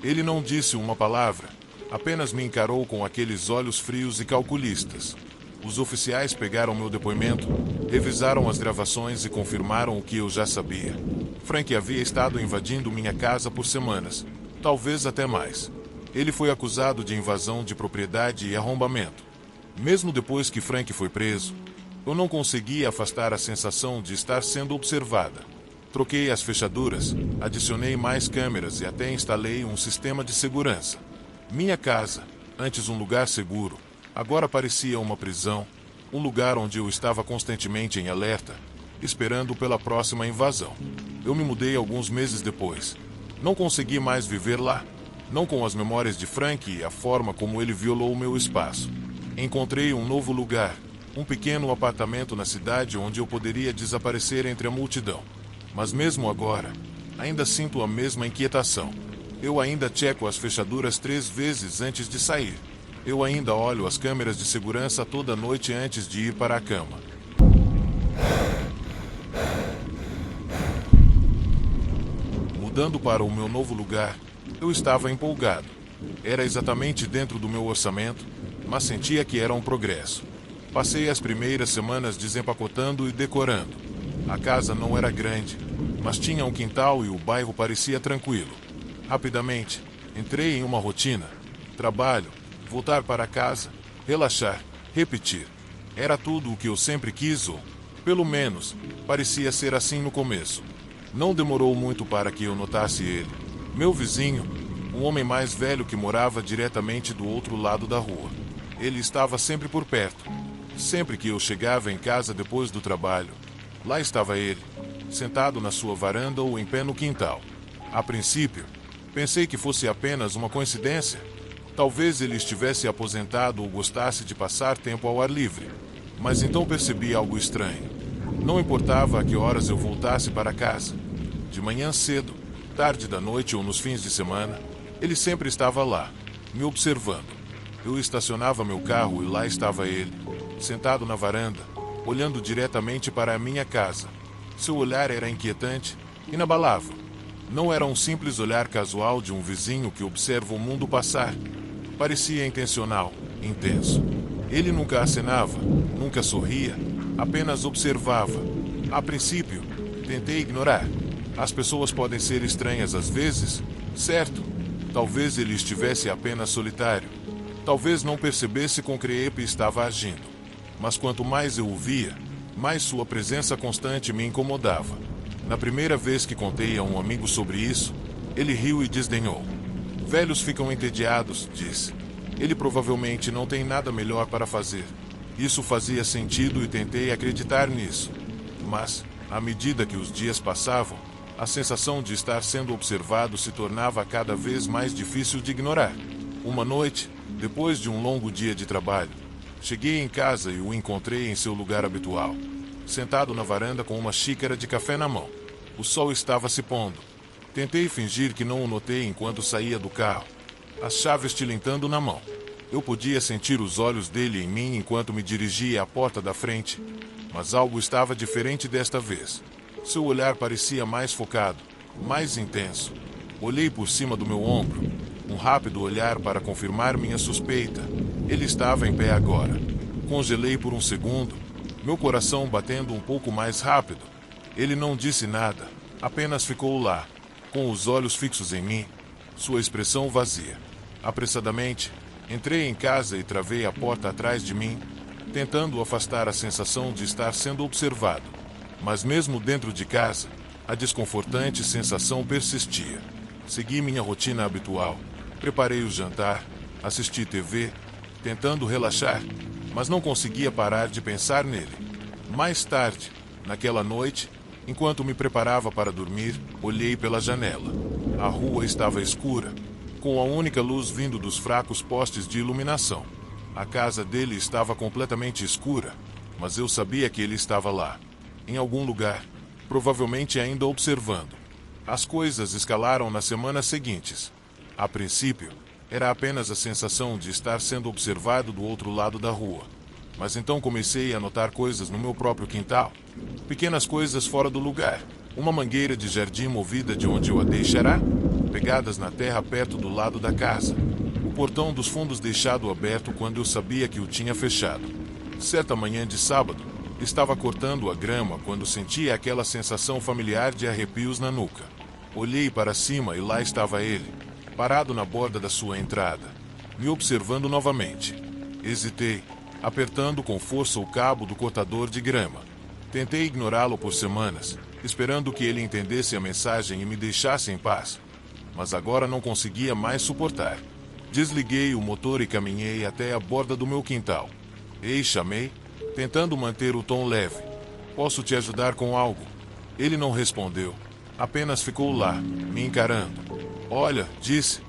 Ele não disse uma palavra, apenas me encarou com aqueles olhos frios e calculistas. Os oficiais pegaram meu depoimento, revisaram as gravações e confirmaram o que eu já sabia. Frank havia estado invadindo minha casa por semanas, talvez até mais. Ele foi acusado de invasão de propriedade e arrombamento. Mesmo depois que Frank foi preso, eu não conseguia afastar a sensação de estar sendo observada. Troquei as fechaduras, adicionei mais câmeras e até instalei um sistema de segurança. Minha casa, antes um lugar seguro, agora parecia uma prisão, um lugar onde eu estava constantemente em alerta, esperando pela próxima invasão. Eu me mudei alguns meses depois. Não consegui mais viver lá, não com as memórias de Frank e a forma como ele violou o meu espaço. Encontrei um novo lugar, um pequeno apartamento na cidade onde eu poderia desaparecer entre a multidão. Mas mesmo agora, ainda sinto a mesma inquietação. Eu ainda checo as fechaduras 3 vezes antes de sair. Eu ainda olho as câmeras de segurança toda noite antes de ir para a cama. Mudando para o meu novo lugar, eu estava empolgado. Era exatamente dentro do meu orçamento, mas sentia que era um progresso. Passei as primeiras semanas desempacotando e decorando. A casa não era grande, mas tinha um quintal e o bairro parecia tranquilo. Rapidamente, entrei em uma rotina. Trabalho, voltar para casa, relaxar, repetir. Era tudo o que eu sempre quis ou, pelo menos, parecia ser assim no começo. Não demorou muito para que eu notasse ele. Meu vizinho, um homem mais velho que morava diretamente do outro lado da rua. Ele estava sempre por perto. Sempre que eu chegava em casa depois do trabalho, lá estava ele, sentado na sua varanda ou em pé no quintal. A princípio, pensei que fosse apenas uma coincidência. Talvez ele estivesse aposentado ou gostasse de passar tempo ao ar livre. Mas então percebi algo estranho. Não importava a que horas eu voltasse para casa. De manhã cedo, tarde da noite ou nos fins de semana, ele sempre estava lá, me observando. Eu estacionava meu carro e lá estava ele, sentado na varanda, olhando diretamente para a minha casa. Seu olhar era inquietante, inabalável. Não era um simples olhar casual de um vizinho que observa o mundo passar. Parecia intencional, intenso. Ele nunca acenava, nunca sorria, apenas observava. A princípio, tentei ignorar. As pessoas podem ser estranhas às vezes, certo? Talvez ele estivesse apenas solitário. Talvez não percebesse com que ele estava agindo. Mas quanto mais eu o via, mais sua presença constante me incomodava. Na primeira vez que contei a um amigo sobre isso, ele riu e desdenhou. Velhos ficam entediados, disse. Ele provavelmente não tem nada melhor para fazer. Isso fazia sentido e tentei acreditar nisso. Mas, à medida que os dias passavam, a sensação de estar sendo observado se tornava cada vez mais difícil de ignorar. Uma noite, depois de um longo dia de trabalho, cheguei em casa e o encontrei em seu lugar habitual, sentado na varanda com uma xícara de café na mão. O sol estava se pondo. Tentei fingir que não o notei enquanto saía do carro, as chaves tilintando na mão. Eu podia sentir os olhos dele em mim enquanto me dirigia à porta da frente, mas algo estava diferente desta vez. Seu olhar parecia mais focado, mais intenso. Olhei por cima do meu ombro, um rápido olhar para confirmar minha suspeita. Ele estava em pé agora. Congelei por um segundo, meu coração batendo um pouco mais rápido. Ele não disse nada, apenas ficou lá, com os olhos fixos em mim, sua expressão vazia. Apressadamente, entrei em casa e travei a porta atrás de mim, tentando afastar a sensação de estar sendo observado. Mas mesmo dentro de casa, a desconfortante sensação persistia. Segui minha rotina habitual. Preparei o jantar, assisti TV, tentando relaxar, mas não conseguia parar de pensar nele. Mais tarde, naquela noite, enquanto me preparava para dormir, olhei pela janela. A rua estava escura, com a única luz vindo dos fracos postes de iluminação. A casa dele estava completamente escura, mas eu sabia que ele estava lá, em algum lugar, provavelmente ainda observando. As coisas escalaram nas semanas seguintes. A princípio, era apenas a sensação de estar sendo observado do outro lado da rua. Mas então comecei a notar coisas no meu próprio quintal. Pequenas coisas fora do lugar. Uma mangueira de jardim movida de onde eu a deixara, pegadas na terra perto do lado da casa. O portão dos fundos deixado aberto quando eu sabia que o tinha fechado. Certa manhã de sábado, estava cortando a grama quando senti aquela sensação familiar de arrepios na nuca. Olhei para cima e lá estava ele, parado na borda da sua entrada, me observando novamente. Hesitei, apertando com força o cabo do cortador de grama. Tentei ignorá-lo por semanas, esperando que ele entendesse a mensagem e me deixasse em paz. Mas agora não conseguia mais suportar. Desliguei o motor e caminhei até a borda do meu quintal. Ei, chamei, tentando manter o tom leve. Posso te ajudar com algo? Ele não respondeu. Apenas ficou lá, me encarando. Olha, disse,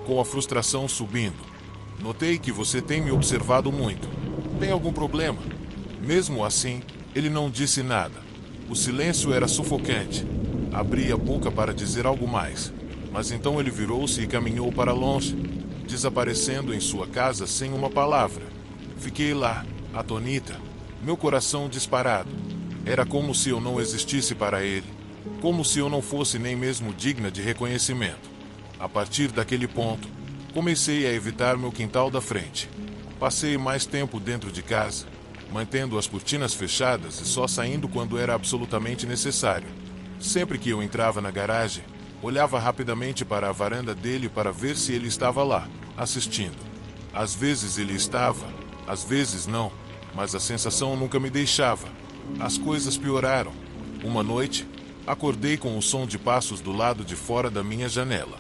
com a frustração subindo. Notei que você tem me observado muito. Tem algum problema? Mesmo assim, ele não disse nada. O silêncio era sufocante. Abri a boca para dizer algo mais, mas então ele virou-se e caminhou para longe, desaparecendo em sua casa sem uma palavra. Fiquei lá, atonita, meu coração disparado. Era como se eu não existisse para ele, como se eu não fosse nem mesmo digna de reconhecimento. A partir daquele ponto, comecei a evitar meu quintal da frente. Passei mais tempo dentro de casa, mantendo as cortinas fechadas e só saindo quando era absolutamente necessário. Sempre que eu entrava na garagem, olhava rapidamente para a varanda dele para ver se ele estava lá, assistindo. Às vezes ele estava, às vezes não, mas a sensação nunca me deixava. As coisas pioraram. Uma noite, acordei com o som de passos do lado de fora da minha janela.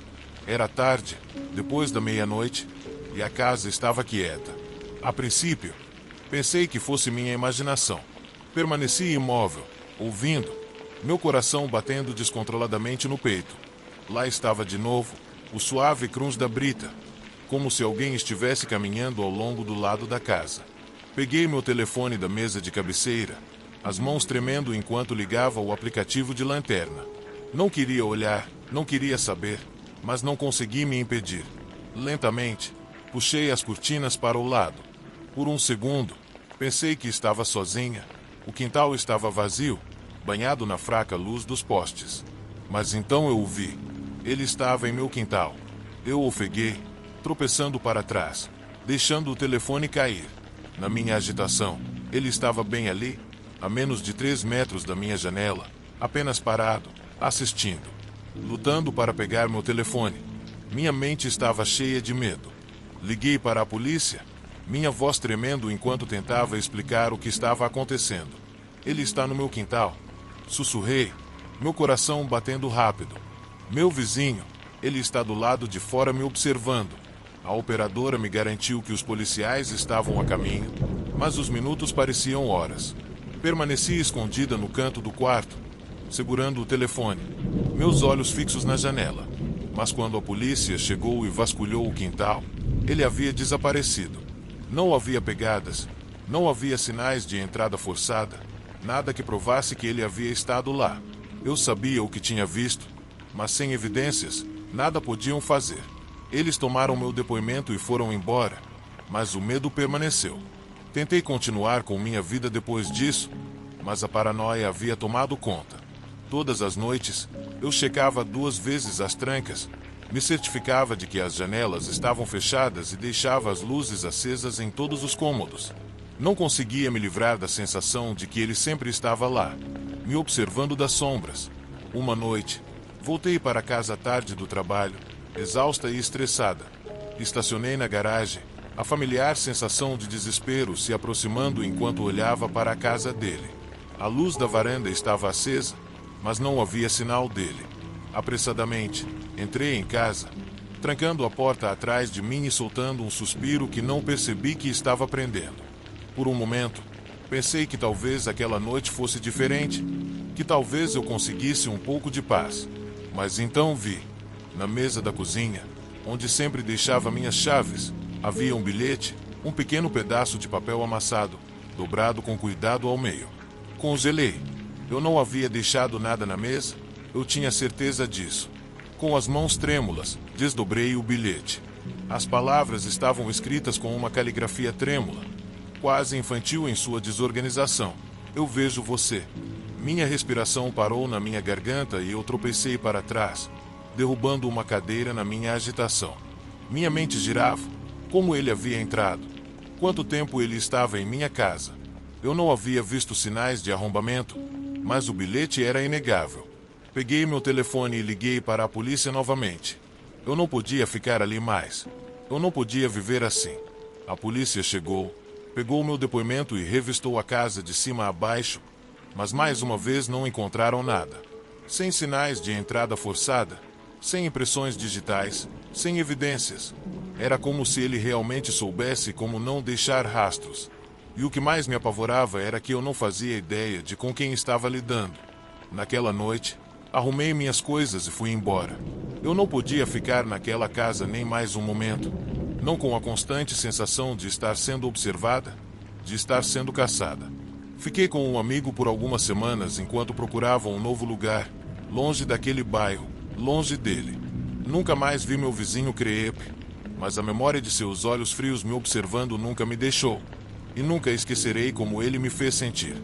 Era tarde, depois da meia-noite, e a casa estava quieta. A princípio, pensei que fosse minha imaginação. Permaneci imóvel, ouvindo, meu coração batendo descontroladamente no peito. Lá estava de novo, o suave crunch da brita, como se alguém estivesse caminhando ao longo do lado da casa. Peguei meu telefone da mesa de cabeceira, as mãos tremendo enquanto ligava o aplicativo de lanterna. Não queria olhar, não queria saber, mas não consegui me impedir. Lentamente, puxei as cortinas para o lado. Por um segundo, pensei que estava sozinha. O quintal estava vazio, banhado na fraca luz dos postes. Mas então eu o vi. Ele estava em meu quintal. Eu ofeguei, tropeçando para trás, deixando o telefone cair. Na minha agitação, ele estava bem ali, a menos de 3 metros da minha janela, apenas parado, assistindo, lutando para pegar meu telefone. Minha mente estava cheia de medo. Liguei para a polícia, minha voz tremendo enquanto tentava explicar o que estava acontecendo. Ele está no meu quintal. Sussurrei, meu coração batendo rápido. Meu vizinho, ele está do lado de fora me observando. A operadora me garantiu que os policiais estavam a caminho, mas os minutos pareciam horas. Permaneci escondida no canto do quarto, segurando o telefone, meus olhos fixos na janela. Mas quando a polícia chegou e vasculhou o quintal, ele havia desaparecido. Não havia pegadas, não havia sinais de entrada forçada, nada que provasse que ele havia estado lá. Eu sabia o que tinha visto, mas sem evidências, nada podiam fazer. Eles tomaram meu depoimento e foram embora, mas o medo permaneceu. Tentei continuar com minha vida depois disso, mas a paranoia havia tomado conta. Todas as noites, eu checava 2 vezes as trancas, me certificava de que as janelas estavam fechadas e deixava as luzes acesas em todos os cômodos. Não conseguia me livrar da sensação de que ele sempre estava lá, me observando das sombras. Uma noite, voltei para casa tarde do trabalho, exausta e estressada. Estacionei na garagem, a familiar sensação de desespero se aproximando enquanto olhava para a casa dele. A luz da varanda estava acesa, mas não havia sinal dele. Apressadamente, entrei em casa, trancando a porta atrás de mim e soltando um suspiro que não percebi que estava prendendo. Por um momento, pensei que talvez aquela noite fosse diferente, que talvez eu conseguisse um pouco de paz. Mas então vi, na mesa da cozinha, onde sempre deixava minhas chaves, havia um bilhete, um pequeno pedaço de papel amassado, dobrado com cuidado ao meio. Congelei. Eu não havia deixado nada na mesa, eu tinha certeza disso. Com as mãos trêmulas, desdobrei o bilhete. As palavras estavam escritas com uma caligrafia trêmula, quase infantil em sua desorganização. Eu vejo você. Minha respiração parou na minha garganta e eu tropecei para trás, derrubando uma cadeira na minha agitação. Minha mente girava. Como ele havia entrado? Quanto tempo ele estava em minha casa? Eu não havia visto sinais de arrombamento, mas o bilhete era inegável. Peguei meu telefone e liguei para a polícia novamente. Eu não podia ficar ali mais. Eu não podia viver assim. A polícia chegou, pegou meu depoimento e revistou a casa de cima a baixo, mas mais uma vez não encontraram nada. Sem sinais de entrada forçada, sem impressões digitais, sem evidências. Era como se ele realmente soubesse como não deixar rastros. E o que mais me apavorava era que eu não fazia ideia de com quem estava lidando. Naquela noite, arrumei minhas coisas e fui embora. Eu não podia ficar naquela casa nem mais um momento, não com a constante sensação de estar sendo observada. de estar sendo caçada. Fiquei com um amigo por algumas semanas enquanto procurava um novo lugar, longe daquele bairro, longe dele. Nunca mais vi meu vizinho Crepe, mas a memória de seus olhos frios me observando nunca me deixou. E nunca esquecerei como ele me fez sentir.